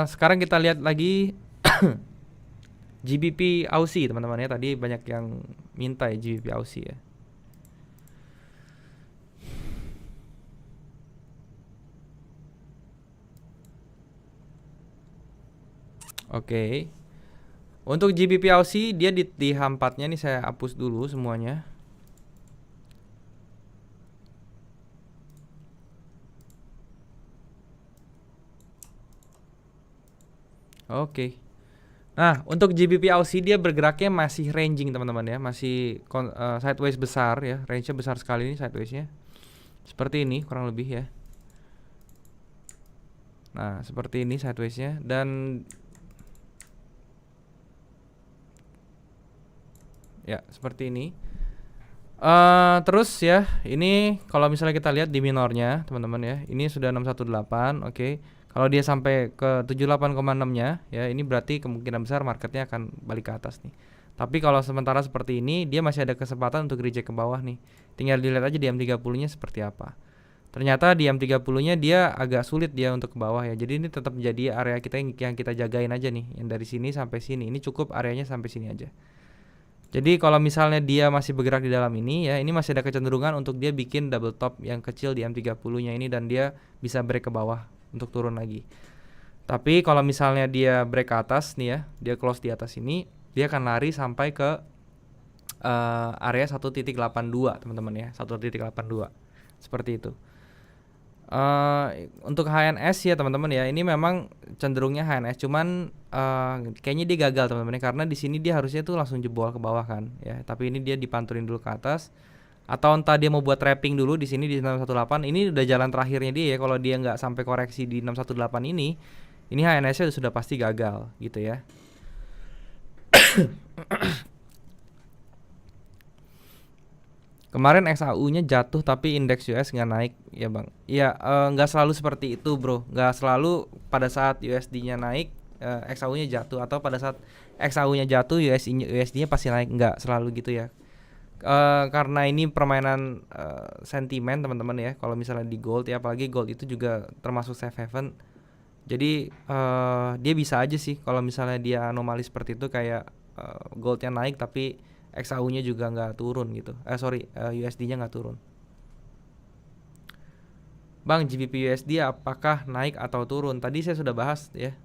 sekarang kita lihat lagi GBP Aussie teman-teman ya. Tadi banyak yang minta ya GBP Aussie ya. Oke. Untuk GBP Aussie dia di H4-nya nih saya hapus dulu semuanya. Oke. Nah, untuk GBP Aussie dia bergeraknya masih ranging teman-teman ya, masih sideways besar ya, range-nya besar sekali ini sideways-nya. Seperti ini kurang lebih ya. Nah, seperti ini sideways-nya dan ya, seperti ini. Terus ya, ini kalau misalnya kita lihat di minornya, teman-teman ya, ini sudah 618, oke. Kalau dia sampai ke 78,6-nya, ya ini berarti kemungkinan besar marketnya akan balik ke atas nih. Tapi kalau sementara seperti ini, dia masih ada kesempatan untuk reject ke bawah nih. Tinggal dilihat aja di M30-nya seperti apa. Ternyata di M30-nya dia agak sulit dia untuk ke bawah ya. Jadi ini tetap menjadi area kita yang kita jagain aja nih, yang dari sini sampai sini. Ini cukup areanya sampai sini aja. Jadi kalau misalnya dia masih bergerak di dalam ini ya, ini masih ada kecenderungan untuk dia bikin double top yang kecil di M30-nya ini dan dia bisa break ke bawah untuk turun lagi. Tapi kalau misalnya dia break ke atas nih ya, dia close di atas ini, dia akan lari sampai ke area 1.82 teman-teman ya, 1.82. Seperti itu. Untuk HNS ya teman-teman ya, ini memang cenderungnya HNS, cuman kayaknya dia gagal teman-teman ya, karena di sini dia harusnya tuh langsung jebol ke bawah kan ya, tapi ini dia dipanturin dulu ke atas, atau entah dia mau buat trapping dulu di sini di 618. Ini udah jalan terakhirnya dia ya, kalau dia nggak sampai koreksi di 618 ini HNS-nya sudah pasti gagal gitu ya. Kemarin XAU-nya jatuh tapi indeks US nggak naik ya bang. Iya, nggak selalu seperti itu bro. Nggak selalu pada saat USD-nya naik XAU-nya jatuh, atau pada saat XAU-nya jatuh USD-nya pasti naik. Nggak selalu gitu ya. Karena ini permainan sentimen teman-teman ya. Kalau misalnya di gold ya, apalagi gold itu juga termasuk safe haven. Jadi dia bisa aja sih kalau misalnya dia anomali seperti itu, kayak goldnya naik tapi XAU-nya juga nggak turun gitu. USD-nya nggak turun. Bang, GBP USD apakah naik atau turun? Tadi saya sudah bahas ya.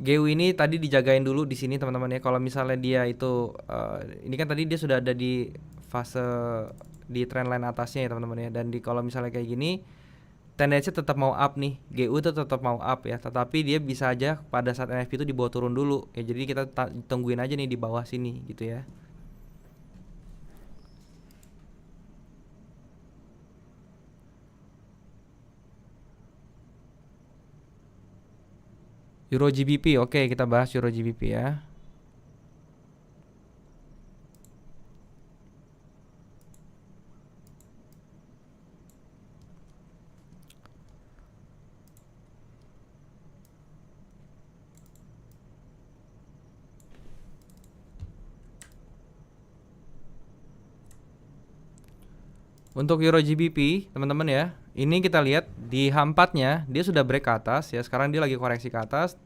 GU ini tadi dijagain dulu di sini teman-teman ya. Kalau misalnya dia itu ini kan tadi dia sudah ada di fase di trendline atasnya ya teman-teman ya. Dan kalau misalnya kayak gini, tendensi tetap mau up nih, GU itu tetap mau up ya, tetapi dia bisa aja pada saat NFP itu dibawa turun dulu ya, jadi kita tungguin aja nih di bawah sini gitu ya. Euro GBP, oke kita bahas Euro GBP ya. Untuk Euro GBP teman-teman ya, ini kita lihat di H4-nya dia sudah break ke atas ya, sekarang dia lagi koreksi ke atas.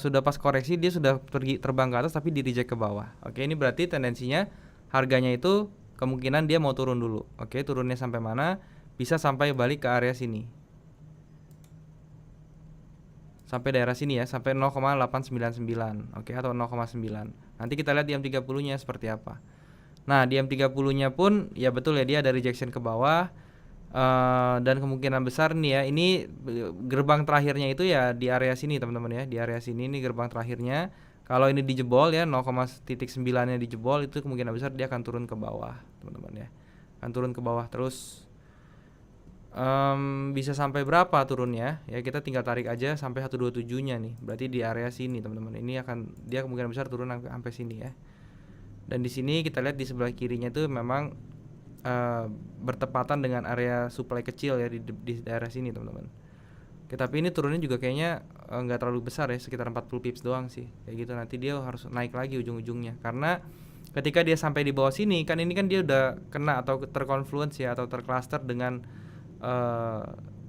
Sudah pas koreksi dia sudah terbang ke atas tapi di reject ke bawah. Oke, ini berarti tendensinya harganya itu kemungkinan dia mau turun dulu. Oke, turunnya sampai mana? Bisa sampai balik ke area sini. Sampai daerah sini ya, sampai 0,899. Oke, atau 0,9. Nanti kita lihat di M30-nya seperti apa. Nah, di M30-nya pun ya betul ya, dia ada rejection ke bawah. Dan kemungkinan besar nih ya, ini gerbang terakhirnya itu ya di area sini teman-teman ya, di area sini ini gerbang terakhirnya. Kalau ini dijebol ya, 0,9-nya dijebol, itu kemungkinan besar dia akan turun ke bawah teman-teman ya, akan turun ke bawah terus. Bisa sampai berapa turunnya ya, kita tinggal tarik aja sampai 127-nya nih, berarti di area sini teman-teman. Ini akan dia kemungkinan besar turun sampai sini ya. Dan di sini kita lihat di sebelah kirinya itu memang bertepatan dengan area supply kecil ya di daerah sini teman-teman. Tapi ini turunnya juga kayaknya nggak terlalu besar ya, sekitar 40 pips doang sih kayak gitu. Nanti dia harus naik lagi ujung-ujungnya, karena ketika dia sampai di bawah sini kan, ini kan dia udah kena atau terkonfluence ya, atau tercluster dengan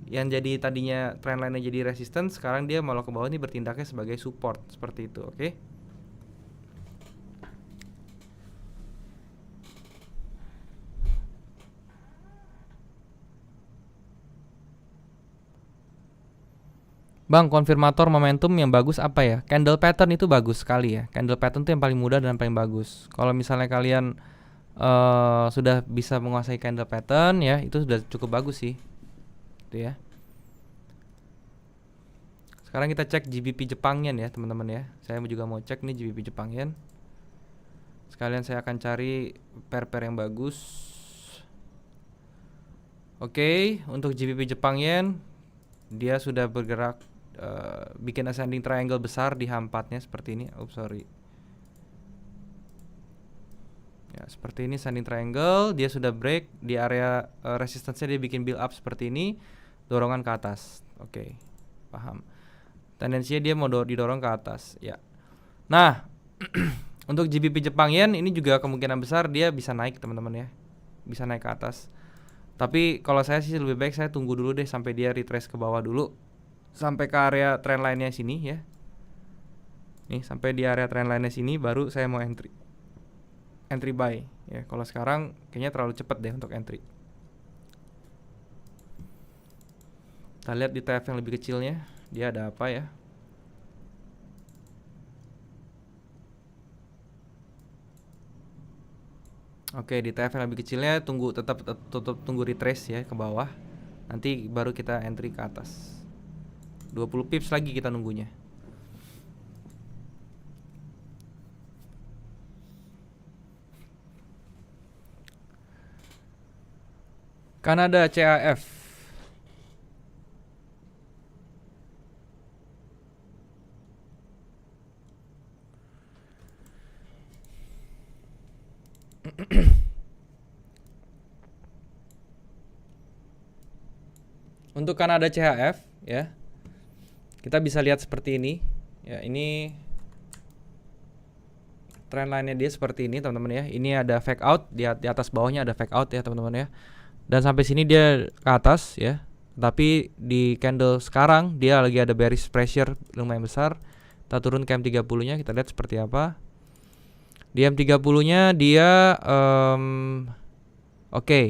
yang jadi tadinya trendline-nya jadi resistance, sekarang dia malah ke bawah, ini bertindaknya sebagai support seperti itu. Oke. Bang, konfirmator momentum yang bagus apa ya? Candle pattern itu bagus sekali ya. Candle pattern itu yang paling mudah dan paling bagus. Kalau misalnya kalian sudah bisa menguasai candle pattern ya, itu sudah cukup bagus sih. Itu ya. Sekarang kita cek GBP Jepang Yen ya teman-teman ya. Saya juga mau cek nih GBP Jepang Yen. Sekalian saya akan cari pair-pair yang bagus. Oke, untuk GBP Jepang Yen dia sudah bergerak bikin ascending triangle besar di H4-nya seperti ini. Sorry. Ya, seperti ini ascending triangle, dia sudah break di area resistance-nya, dia bikin build up seperti ini, dorongan ke atas. Oke. Paham. Tendensinya dia mau didorong ke atas, ya. Nah, untuk GBP Jepang Yen ini juga kemungkinan besar dia bisa naik, teman-teman ya. Bisa naik ke atas. Tapi kalau saya sih lebih baik saya tunggu dulu deh sampai dia retrace ke bawah dulu. Sampai ke area trend line-nya sini ya. Nih, sampai di area trend line-nya sini baru saya mau entry buy ya. Kalau sekarang kayaknya terlalu cepat deh untuk entry. Kita lihat di TF yang lebih kecilnya, dia ada apa ya. Oke, di TF yang lebih kecilnya tetap tunggu retrace ya ke bawah. Nanti baru kita entry ke atas. 20 pips lagi kita nunggunya. Kanada CAF. Untuk Kanada CHF ya, kita bisa lihat seperti ini ya. Ini trend line-nya dia seperti ini teman-teman ya. Ini ada fake out di atas bawahnya, ada fake out ya teman-teman ya. Dan sampai sini dia ke atas ya. Tapi di candle sekarang dia lagi ada bearish pressure lumayan besar. Kita turun ke M30-nya, kita lihat seperti apa. Di M30-nya dia oke.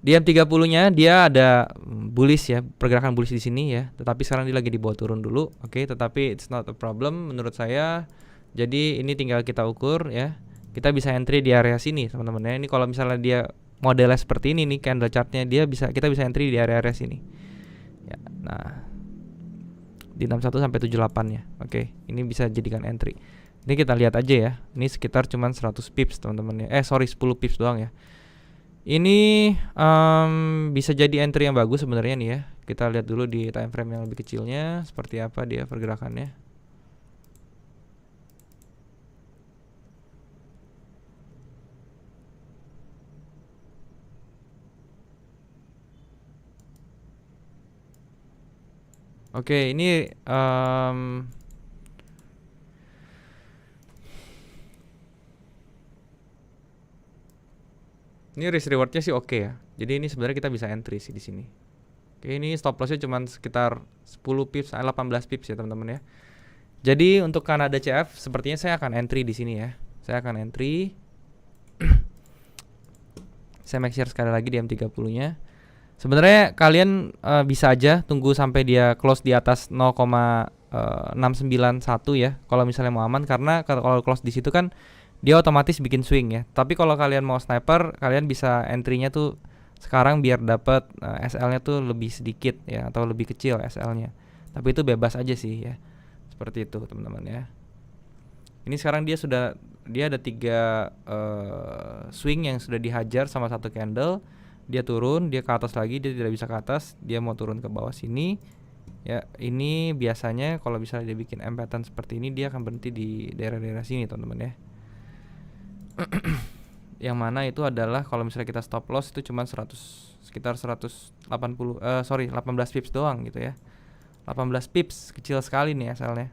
Di M30-nya dia ada bullish ya, pergerakan bullish di sini ya. Tetapi sekarang dia lagi dibawa turun dulu. Oke, tetapi it's not a problem menurut saya. Jadi ini tinggal kita ukur ya. Kita bisa entry di area sini teman-teman ya. Ini kalau misalnya dia modelnya seperti ini nih candle chartnya, kita bisa entry di area-area sini. Ya, nah di 61 sampai 78 ya. Oke, ini bisa jadikan entry. Ini kita lihat aja ya. Ini sekitar cuman 100 pips teman-teman ya. 10 pips doang ya. Ini bisa jadi entry yang bagus sebenarnya nih ya. Kita lihat dulu di time frame yang lebih kecilnya seperti apa dia pergerakannya. Oke, ini risk rewardnya sih oke ya. Jadi ini sebenarnya kita bisa entry sih di sini. Oke, ini stop lossnya cuma sekitar 10 pips, 18 pips ya teman-teman ya. Jadi untuk Kanada CF sepertinya saya akan entry di sini ya. Saya akan entry. Saya make sure sekali lagi di M30-nya. Sebenarnya kalian bisa aja tunggu sampai dia close di atas 0,691 ya. Kalau misalnya mau aman, karena kalau close di situ kan dia otomatis bikin swing ya. Tapi kalau kalian mau sniper, kalian bisa entry-nya tuh sekarang biar dapat SL-nya tuh lebih sedikit ya, atau lebih kecil SL-nya. Tapi itu bebas aja sih ya. Seperti itu teman-teman ya. Ini sekarang dia ada 3 swing yang sudah dihajar sama satu candle. Dia turun, dia ke atas lagi, dia tidak bisa ke atas, dia mau turun ke bawah sini. Ya, ini biasanya kalau misalnya dia bikin M pattern seperti ini, dia akan berhenti di daerah-daerah sini teman-teman ya. Yang mana itu adalah kalau misalnya kita stop loss itu cuma sekitar 18 pips doang gitu ya. 18 pips, kecil sekali nih SL-nya.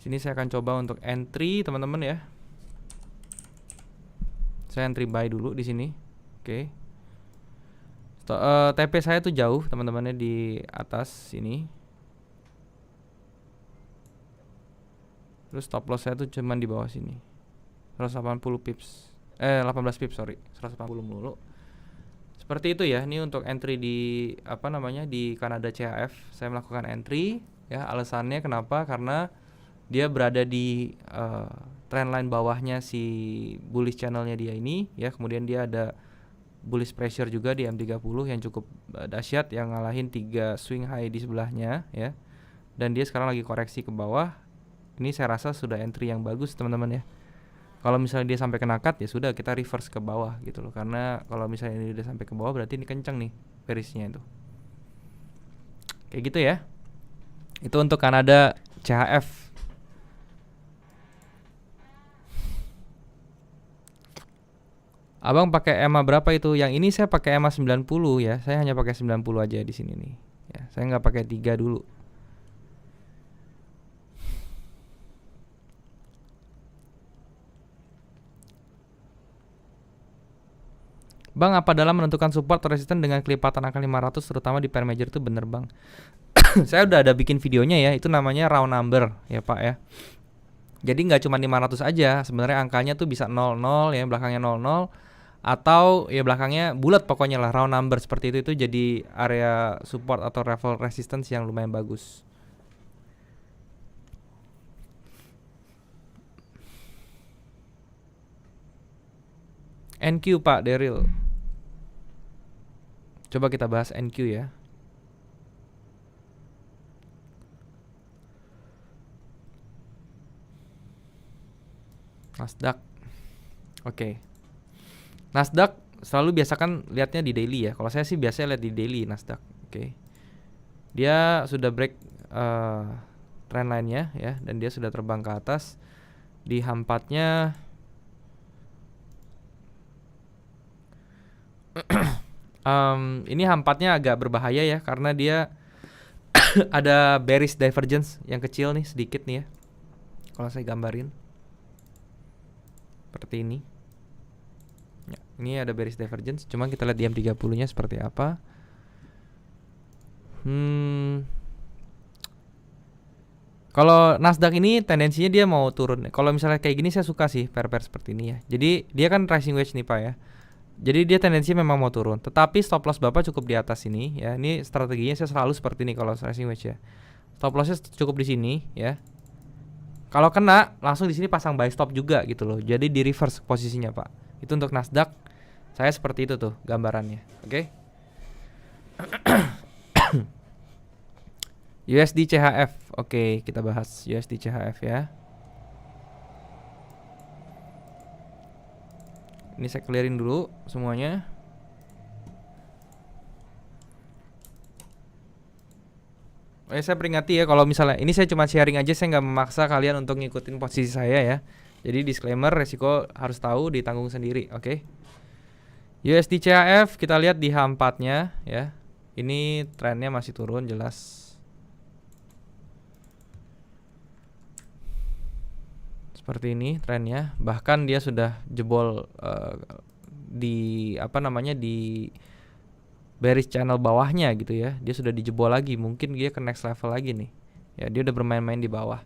Sini saya akan coba untuk entry teman-teman ya. Saya entry buy dulu di sini. Oke. TP saya tuh jauh teman-temannya di atas sini. Terus stop loss saya tuh cuman di bawah sini. 180 pips. 18 pips, sorry. 180 mulu. Seperti itu ya. Ini untuk entry di di Kanada CHF. Saya melakukan entry ya. Alasannya kenapa? Karena dia berada di trendline bawahnya si bullish channelnya dia ini ya. Kemudian dia ada bullish pressure juga di M30 yang cukup dahsyat, yang ngalahin 3 swing high di sebelahnya ya. Dan dia sekarang lagi koreksi ke bawah. Ini saya rasa sudah entry yang bagus teman-teman ya. Kalau misalnya dia sampai kena cut ya sudah, kita reverse ke bawah gitu loh. Karena kalau misalnya ini udah sampai ke bawah berarti ini kencang nih bearish-nya itu. Kayak gitu ya. Itu untuk Kanada CHF. Abang pakai EMA berapa itu? Yang ini saya pakai EMA 90 ya. Saya hanya pakai 90 aja di sini nih. Ya, saya nggak pakai 3 dulu. Bang, apa dalam menentukan support resisten dengan kelipatan angka 500 terutama di pair major itu bener bang? Saya udah ada bikin videonya ya, itu namanya round number ya Pak ya. Jadi nggak cuma 500 aja, sebenarnya angkanya tuh bisa 00 ya, belakangnya 00 atau ya belakangnya bulat pokoknya lah, round number seperti itu jadi area support atau level resistance yang lumayan bagus. NQ Pak Daryl. Coba kita bahas NQ ya. Nasdaq. Oke. Nasdaq selalu biasakan lihatnya di daily ya. Kalau saya sih biasanya lihat di daily Nasdaq. Oke. Dia sudah break trend line-nya ya, dan dia sudah terbang ke atas. Di H4-nya ini H4-nya agak berbahaya ya, karena dia ada bearish divergence yang kecil nih sedikit nih ya. Kalau saya gambarin seperti ini. Ya, ini ada bearish divergence, cuma kita lihat di M30-nya seperti apa. Kalau Nasdaq ini tendensinya dia mau turun. Kalau misalnya kayak gini saya suka sih pair-pair seperti ini ya. Jadi dia kan rising wedge nih Pak ya. Jadi dia tendensinya memang mau turun. Tetapi stop loss Bapak cukup di atas ini ya. Ini strateginya saya selalu seperti ini kalau rising wedge ya. Stop lossnya cukup di sini ya. Kalau kena langsung di sini pasang buy stop juga gitu loh. Jadi di reverse posisinya Pak. Itu untuk Nasdaq. Saya seperti itu tuh gambarannya. Oke. USD CHF. Oke, kita bahas USD CHF ya. Ini saya clearin dulu semuanya. Saya peringati ya, kalau misalnya ini saya cuma sharing aja, saya nggak memaksa kalian untuk ngikutin posisi saya ya. Jadi disclaimer, resiko harus tahu, ditanggung sendiri, oke? USD CHF kita lihat di H4-nya ya. Ini trennya masih turun jelas. Seperti ini trennya, bahkan dia sudah jebol di apa namanya, di bearish channel bawahnya gitu ya. Dia sudah dijebol lagi, mungkin dia ke next level lagi nih. Ya, dia udah bermain-main di bawah.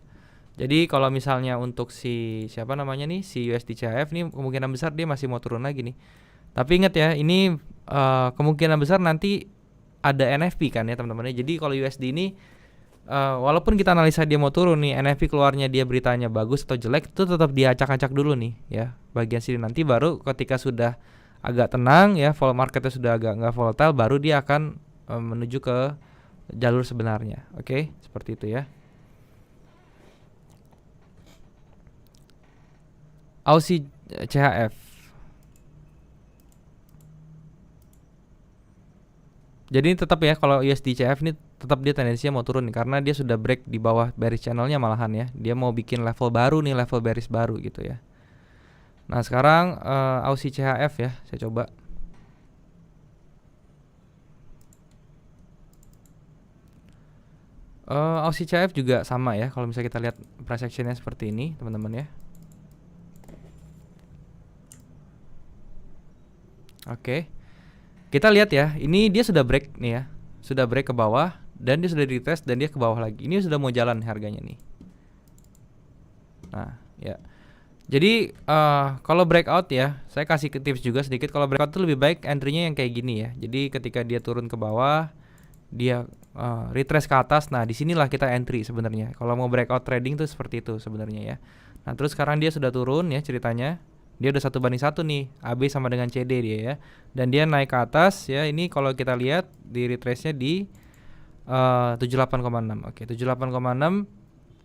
Jadi kalau misalnya untuk si siapa namanya nih, si USD CHF nih kemungkinan besar dia masih mau turun lagi nih. Tapi ingat ya, ini kemungkinan besar nanti ada NFP kan ya teman-teman. Jadi kalau USD ini walaupun kita analisa dia mau turun nih, NFP keluarnya dia beritanya bagus atau jelek, itu tetap diacak-acak dulu nih ya bagian sini. Nanti baru ketika sudah agak tenang ya, vol marketnya sudah agak nggak volatile, baru dia akan menuju ke jalur sebenarnya. Oke, seperti itu ya. Aussie CHF. Jadi tetap ya, kalau USD CHF ini tetap dia tendensinya mau turun nih, karena dia sudah break di bawah bearish channelnya malahan ya. Dia mau bikin level baru nih, level bearish baru gitu ya. Nah sekarang Aussie CHF ya, saya coba. Aussie CHF juga sama ya, kalau misalnya kita lihat price actionnya seperti ini teman-teman ya. Oke, kita lihat ya, ini dia sudah break nih ya, sudah break ke bawah dan dia sudah retest dan dia ke bawah lagi. Ini sudah mau jalan harganya nih. Nah ya, jadi kalau breakout ya, saya kasih tips juga sedikit. Kalau breakout itu lebih baik entry-nya yang kayak gini ya. Jadi ketika dia turun ke bawah, dia retrace ke atas. Nah disinilah kita entry sebenarnya. Kalau mau breakout trading tuh seperti itu sebenarnya ya. Nah terus sekarang dia sudah turun ya ceritanya. Dia udah 1:1 nih, AB sama dengan CD dia ya. Dan dia naik ke atas ya. Ini kalau kita lihat di retrace-nya di 78,6. Oke, 78,6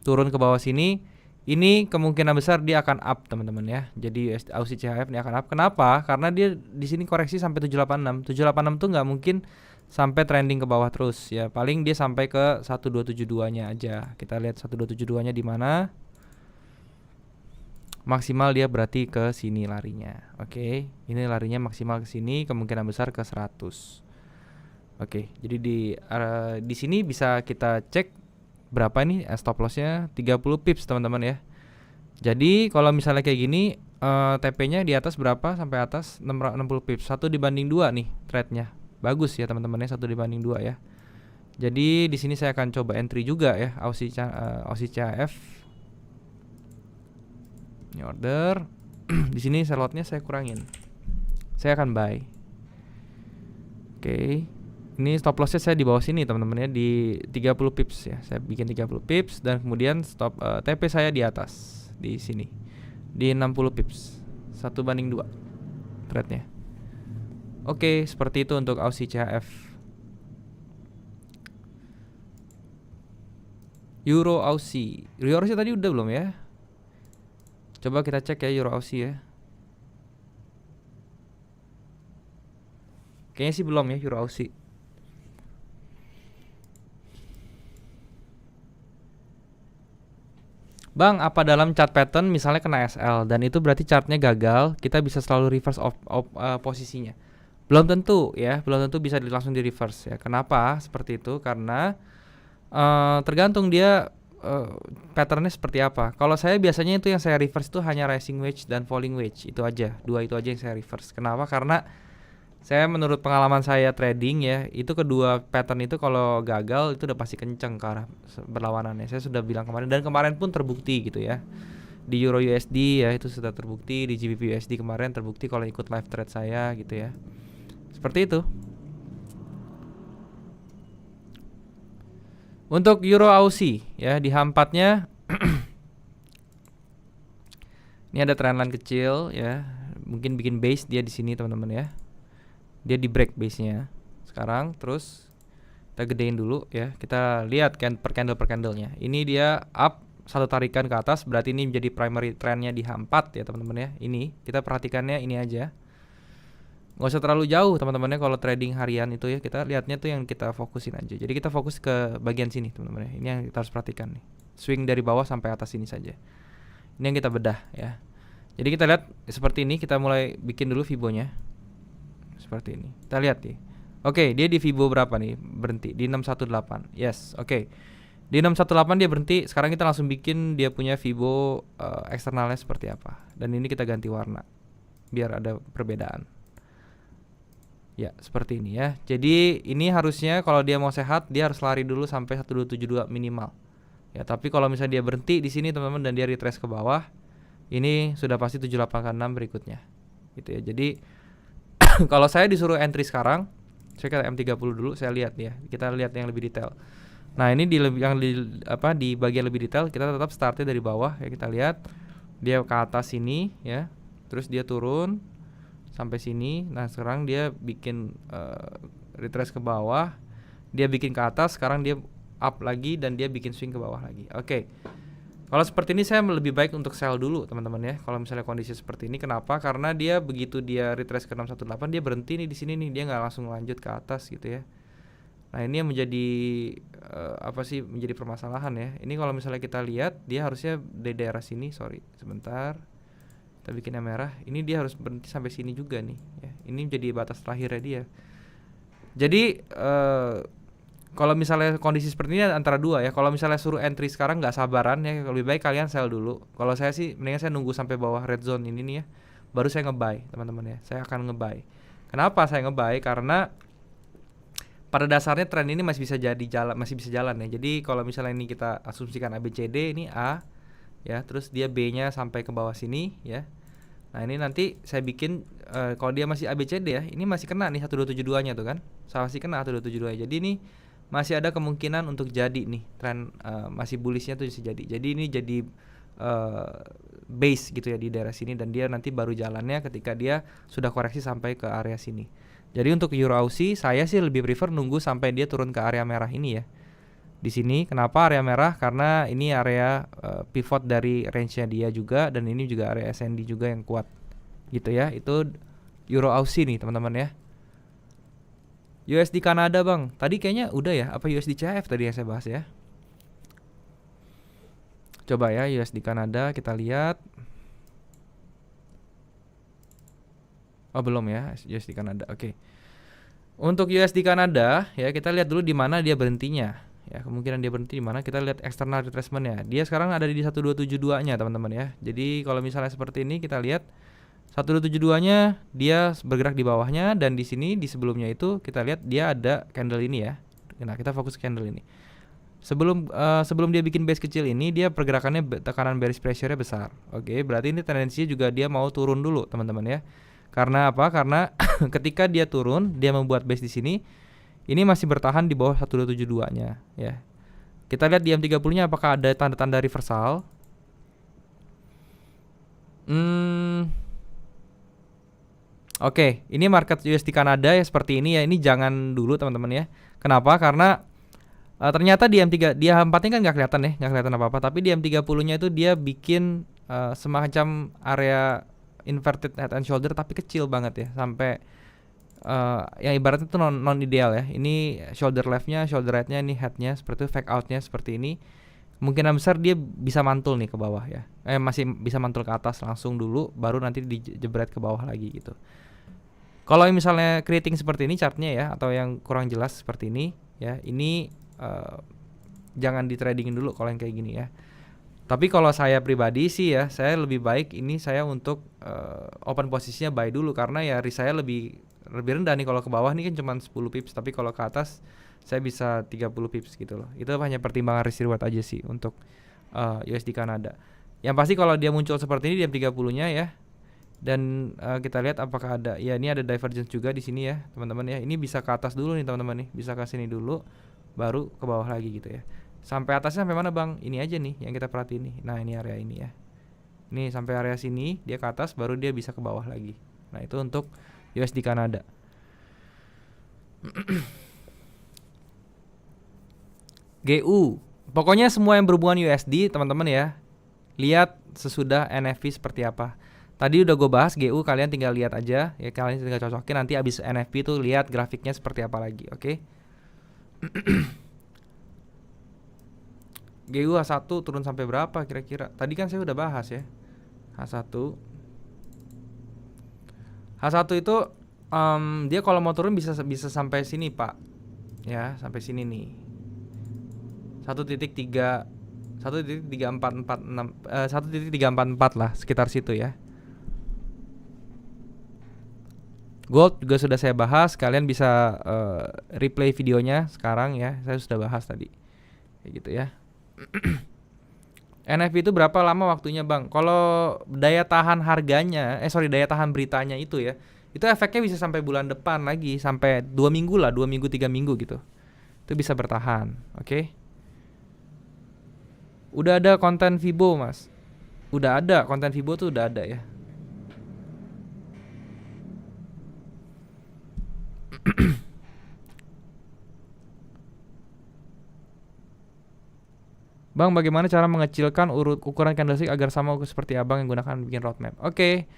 turun ke bawah sini. Ini kemungkinan besar dia akan up teman-teman ya. Jadi Aussie CHF ini akan up. Kenapa? Karena dia di sini koreksi sampai 786. 786 tuh nggak mungkin sampai trending ke bawah terus ya. Paling dia sampai ke 1272-nya aja. Kita lihat 1272-nya di mana. Maksimal dia berarti ke sini larinya. Oke, ini larinya maksimal ke sini, kemungkinan besar ke 100. Oke, jadi di sini bisa kita cek berapa nih stop lossnya, 30 pips teman-teman ya. Jadi kalau misalnya kayak gini TP-nya di atas berapa sampai atas 60 pips, 1/2 nih trade-nya. Bagus ya teman-teman ya, 1/2 ya. Jadi di sini saya akan coba entry juga ya, Aussie CHF. Ini order. Di sini selotnya saya kurangin. Saya akan buy. Oke. Ini stop lossnya saya di bawah sini teman-teman ya, di 30 pips ya. Saya bikin 30 pips dan kemudian stop TP saya di atas di sini. Di 60 pips. 1/2 trade-nya. Oke, seperti itu untuk Aussie CHF. Euro Aussie. Euro Aussie tadi udah belum ya? Coba kita cek ya Euro Aussie ya. Kayaknya sih belum ya Euro Aussie. Bang, apa dalam chart pattern misalnya kena SL dan itu berarti chartnya gagal, kita bisa selalu reverse posisinya? Belum tentu ya, belum tentu bisa langsung di reverse ya. Kenapa seperti itu? Karena tergantung dia patternnya seperti apa. Kalau saya biasanya itu yang saya reverse itu hanya rising wedge dan falling wedge, itu aja, dua itu aja yang saya reverse. Kenapa? Karena saya menurut pengalaman saya trading ya, itu kedua pattern itu kalau gagal itu udah pasti kenceng ke arah berlawanannya. Saya sudah bilang kemarin dan kemarin pun terbukti gitu ya. Di Euro USD ya itu sudah terbukti, di GBP USD kemarin terbukti kalau ikut live trade saya gitu ya. Seperti itu. Untuk Euro Aussie ya di H4-nya ini ada trendline kecil ya. Mungkin bikin base dia di sini teman-teman ya. Dia di break base-nya. Sekarang terus kita gedein dulu ya. Kita lihat per candle-nya. Ini dia up satu tarikan ke atas, berarti ini menjadi primary trendnya di H4 ya teman-teman ya. Ini kita perhatikannya ini aja. Nggak usah terlalu jauh teman-temannya kalau trading harian itu ya, kita lihatnya tuh yang kita fokusin aja. Jadi kita fokus ke bagian sini teman-teman ya. Ini yang kita harus perhatikan nih. Swing dari bawah sampai atas sini saja. Ini yang kita bedah ya. Jadi kita lihat seperti ini, kita mulai bikin dulu Fibonya. Seperti ini. Kita lihat nih. Oke, dia di Fibo berapa nih? Berhenti di 618. Yes, oke. Di 618 dia berhenti. Sekarang kita langsung bikin dia punya Fibo eksternalnya seperti apa. Dan ini kita ganti warna biar ada perbedaan. Ya, seperti ini ya. Jadi ini harusnya kalau dia mau sehat, dia harus lari dulu sampai 1272 minimal. Ya, tapi kalau misalnya dia berhenti di sini teman-teman dan dia retrace ke bawah, ini sudah pasti 786 berikutnya. Gitu ya. Jadi kalau saya disuruh entry sekarang, saya ke M30 dulu, saya lihat ya. Kita lihat yang lebih detail. Nah, ini di bagian lebih detail kita tetap startnya dari bawah ya, kita lihat dia ke atas sini ya. Terus dia turun sampai sini. Nah, sekarang dia bikin retrace ke bawah, dia bikin ke atas, sekarang dia up lagi dan dia bikin swing ke bawah lagi. Oke. Kalau seperti ini saya lebih baik untuk sell dulu teman-teman ya. Kalau misalnya kondisi seperti ini, kenapa? Karena dia begitu dia retrace ke 618 dia berhenti nih di sini nih, dia nggak langsung lanjut ke atas gitu ya. Nah, ini yang menjadi menjadi permasalahan ya. Ini kalau misalnya kita lihat dia harusnya di daerah sini, sebentar. Kita bikin yang merah. Ini dia harus berhenti sampai sini juga nih ya. Ini menjadi batas terakhirnya dia. Jadi kalau misalnya kondisi seperti ini antara dua ya. Kalau misalnya suruh entry sekarang nggak sabaran ya, lebih baik kalian sell dulu. Kalau saya sih mendingan saya nunggu sampai bawah red zone ini nih ya, baru saya nge-buy teman-teman ya. Saya akan nge-buy. Kenapa saya nge-buy? Karena pada dasarnya tren ini masih bisa jalan ya. Jadi kalau misalnya ini kita asumsikan ABCD, ini A ya, terus dia B-nya sampai ke bawah sini ya. Nah, ini nanti saya bikin kalau dia masih ABCD ya, ini masih kena nih 1272-nya tuh kan. Masih kena 1272. Jadi ini masih ada kemungkinan untuk jadi nih tren masih bullishnya tuh bisa jadi. Jadi ini jadi uh, base gitu ya di daerah sini, dan dia nanti baru jalannya ketika dia sudah koreksi sampai ke area sini. Jadi untuk Euro Aussie saya sih lebih prefer nunggu sampai dia turun ke area merah ini ya. Di sini kenapa area merah? Karena ini area pivot dari range-nya dia juga, dan ini juga area SND juga yang kuat. Gitu ya. Itu Euro Aussie nih teman-teman ya. USD Kanada bang, tadi kayaknya udah ya. Apa USD CHF tadi yang saya bahas ya? Coba ya USD Kanada kita lihat. Oh belum ya USD Kanada. Oke. Untuk USD Kanada ya kita lihat dulu di mana dia berhentinya. Ya kemungkinan dia berhenti di mana? Kita lihat external retracement ya. Dia sekarang ada di 1272-nya teman-teman ya. Jadi kalau misalnya seperti ini kita lihat 1272-nya dia bergerak di bawahnya, dan di sini di sebelumnya itu kita lihat dia ada candle ini ya. Nah kita fokus ke candle ini. Sebelum dia bikin base kecil ini, dia pergerakannya tekanan bearish pressure-nya besar. Oke, berarti ini tendensinya juga dia mau turun dulu, teman-teman ya. Karena apa? Karena ketika dia turun, dia membuat base di sini, ini masih bertahan di bawah 1272-nya ya. Kita lihat di M30-nya apakah ada tanda-tanda reversal. Oke, ini market USD Kanada ya seperti ini ya. Ini jangan dulu teman-teman ya. Kenapa? Karena ternyata di M3 dia 4-nya kan nggak kelihatan ya, nggak kelihatan apa-apa. Tapi di M30-nya itu dia bikin semacam area inverted head and shoulder tapi kecil banget ya, sampai yang ibaratnya itu non ideal ya. Ini shoulder left-nya, shoulder right-nya, ini head-nya seperti itu, fake out-nya seperti ini. Kemungkinan besar dia bisa mantul nih ke bawah ya. Masih bisa mantul ke atas langsung dulu, baru nanti dijebret ke bawah lagi gitu. Kalau misalnya creating seperti ini chartnya ya, atau yang kurang jelas seperti ini ya, ini jangan di tradingin dulu kalau yang kayak gini ya. Tapi kalau saya pribadi sih ya, saya lebih baik ini saya untuk open posisinya buy dulu, karena ya risk saya lebih rendah nih. Kalau ke bawah nih kan cuma 10 pips, tapi kalau ke atas saya bisa 30 pips gitu loh. Itu hanya pertimbangan risk reward aja sih untuk USD Kanada. Yang pasti kalau dia muncul seperti ini di M30-nya ya, dan kita lihat apakah ada, ya ini ada divergence juga di sini ya teman-teman ya. Ini bisa ke atas dulu nih teman-teman nih, bisa ke sini dulu baru ke bawah lagi gitu ya. Sampai atasnya sampai mana bang? Ini aja nih yang kita perhatiin nih. Nah ini area ini ya. Ini sampai area sini dia ke atas, baru dia bisa ke bawah lagi. Nah itu untuk USD Kanada. GU, pokoknya semua yang berhubungan USD teman-teman ya, lihat sesudah NFP seperti apa. Tadi udah gue bahas GU, kalian tinggal lihat aja ya, kalian tinggal cocokin nanti abis NFP tuh lihat grafiknya seperti apa lagi, oke? GU H1 turun sampai berapa kira-kira? Tadi kan saya udah bahas ya. H1 itu dia kalau mau turun bisa sampai sini, Pak. Ya, sampai sini nih. 1.3444 lah, sekitar situ ya. Gold juga sudah saya bahas, kalian bisa replay videonya sekarang ya. Saya sudah bahas tadi. Kayak gitu ya. NFP itu berapa lama waktunya, Bang? Kalau daya tahan harganya, daya tahan beritanya itu ya, itu efeknya bisa sampai bulan depan lagi, sampai 2 minggu lah, 2 minggu 3 minggu gitu. Itu bisa bertahan, oke? Udah ada konten Fibo, Mas. Udah ada konten Fibo tuh, udah ada ya. Bang, bagaimana cara mengecilkan ukuran candlestick agar sama seperti abang yang gunakan bikin roadmap? Oke.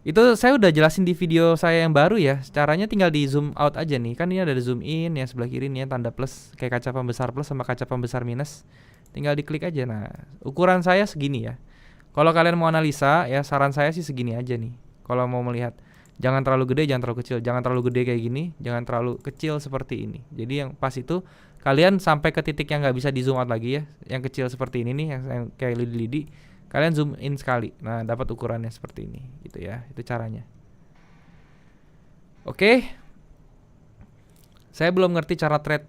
Itu saya udah jelasin di video saya yang baru ya. Caranya tinggal di zoom out aja nih. Kan ini ada zoom in ya, sebelah kiri nih ya, tanda plus kayak kaca pembesar plus sama kaca pembesar minus. Tinggal diklik aja. Nah, ukuran saya segini ya. Kalau kalian mau analisa ya, saran saya sih segini aja nih. Kalau mau melihat, jangan terlalu gede, jangan terlalu kecil. Jangan terlalu gede kayak gini, jangan terlalu kecil seperti ini. Jadi yang pas itu kalian sampai ke titik yang nggak bisa di zoom out lagi ya, yang kecil seperti ini nih, yang kayak lidi-lidi, kalian zoom in sekali, nah dapat ukurannya seperti ini gitu ya. Itu caranya. Oke. Saya belum ngerti cara trade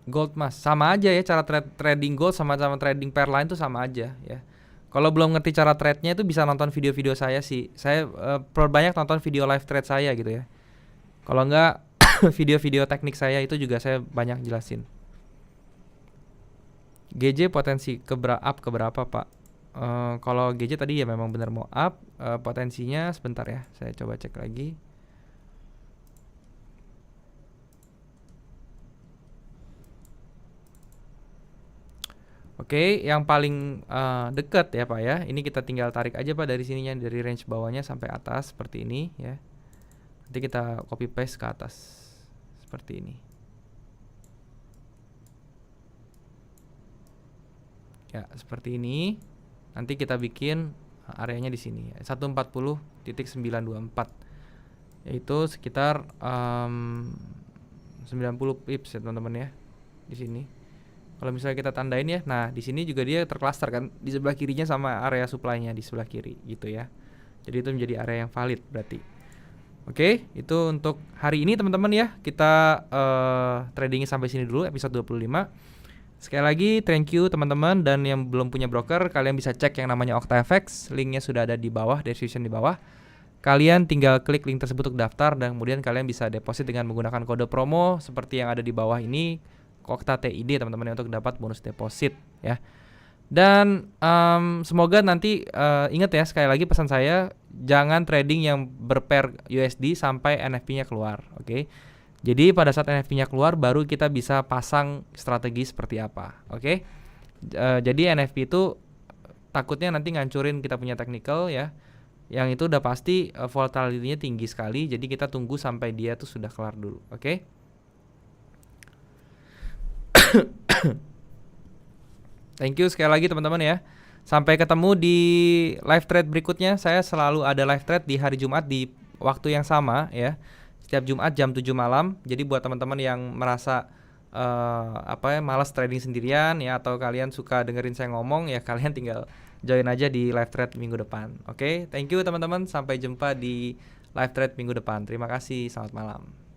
gold, Mas. Sama aja ya, cara trading gold sama trading pair lain tuh sama aja ya. Kalau belum ngerti cara trade-nya itu bisa nonton video-video saya sih. Saya perbanyak nonton video live trade saya gitu ya. Kalau enggak video-video teknik saya itu juga saya banyak jelasin. GJ potensi up ke berapa, Pak? Kalau GJ tadi ya memang benar mau up, potensinya sebentar ya, saya coba cek lagi. Oke, yang paling dekat ya Pak ya, ini kita tinggal tarik aja Pak dari sininya, dari range bawahnya sampai atas seperti ini ya. Nanti kita copy paste ke atas seperti ini. Ya, seperti ini. Nanti kita bikin areanya di sini 140.924, yaitu sekitar 90 pips ya teman-teman ya di sini. Kalau misalnya kita tandain ya, nah di sini juga dia tercluster kan, di sebelah kirinya sama area supply-nya di sebelah kiri gitu ya. Jadi itu menjadi area yang valid berarti. Oke, itu untuk hari ini teman-teman ya. Kita tradingnya sampai sini dulu episode 25. Sekali lagi thank you teman-teman, dan yang belum punya broker kalian bisa cek yang namanya OctaFX, linknya sudah ada di bawah, description di bawah. Kalian tinggal klik link tersebut untuk daftar, dan kemudian kalian bisa deposit dengan menggunakan kode promo seperti yang ada di bawah ini, Okta TID teman-teman, untuk dapat bonus deposit ya. Dan semoga nanti ingat ya, sekali lagi pesan saya, jangan trading yang berpair USD sampai NFP-nya keluar, oke? Jadi pada saat NFP-nya keluar baru kita bisa pasang strategi seperti apa, oke? Jadi NFP itu takutnya nanti ngancurin kita punya technical ya. Yang itu udah pasti volatility-nya tinggi sekali, jadi kita tunggu sampai dia tuh sudah kelar dulu, oke? Thank you sekali lagi teman-teman ya. Sampai ketemu di live trade berikutnya. Saya selalu ada live trade di hari Jumat di waktu yang sama ya. Setiap Jumat jam 7 malam. Jadi buat teman-teman yang merasa malas trading sendirian ya, atau kalian suka dengerin saya ngomong ya, kalian tinggal join aja di live trade minggu depan. Oke, thank you teman-teman. Sampai jumpa di live trade minggu depan. Terima kasih. Selamat malam.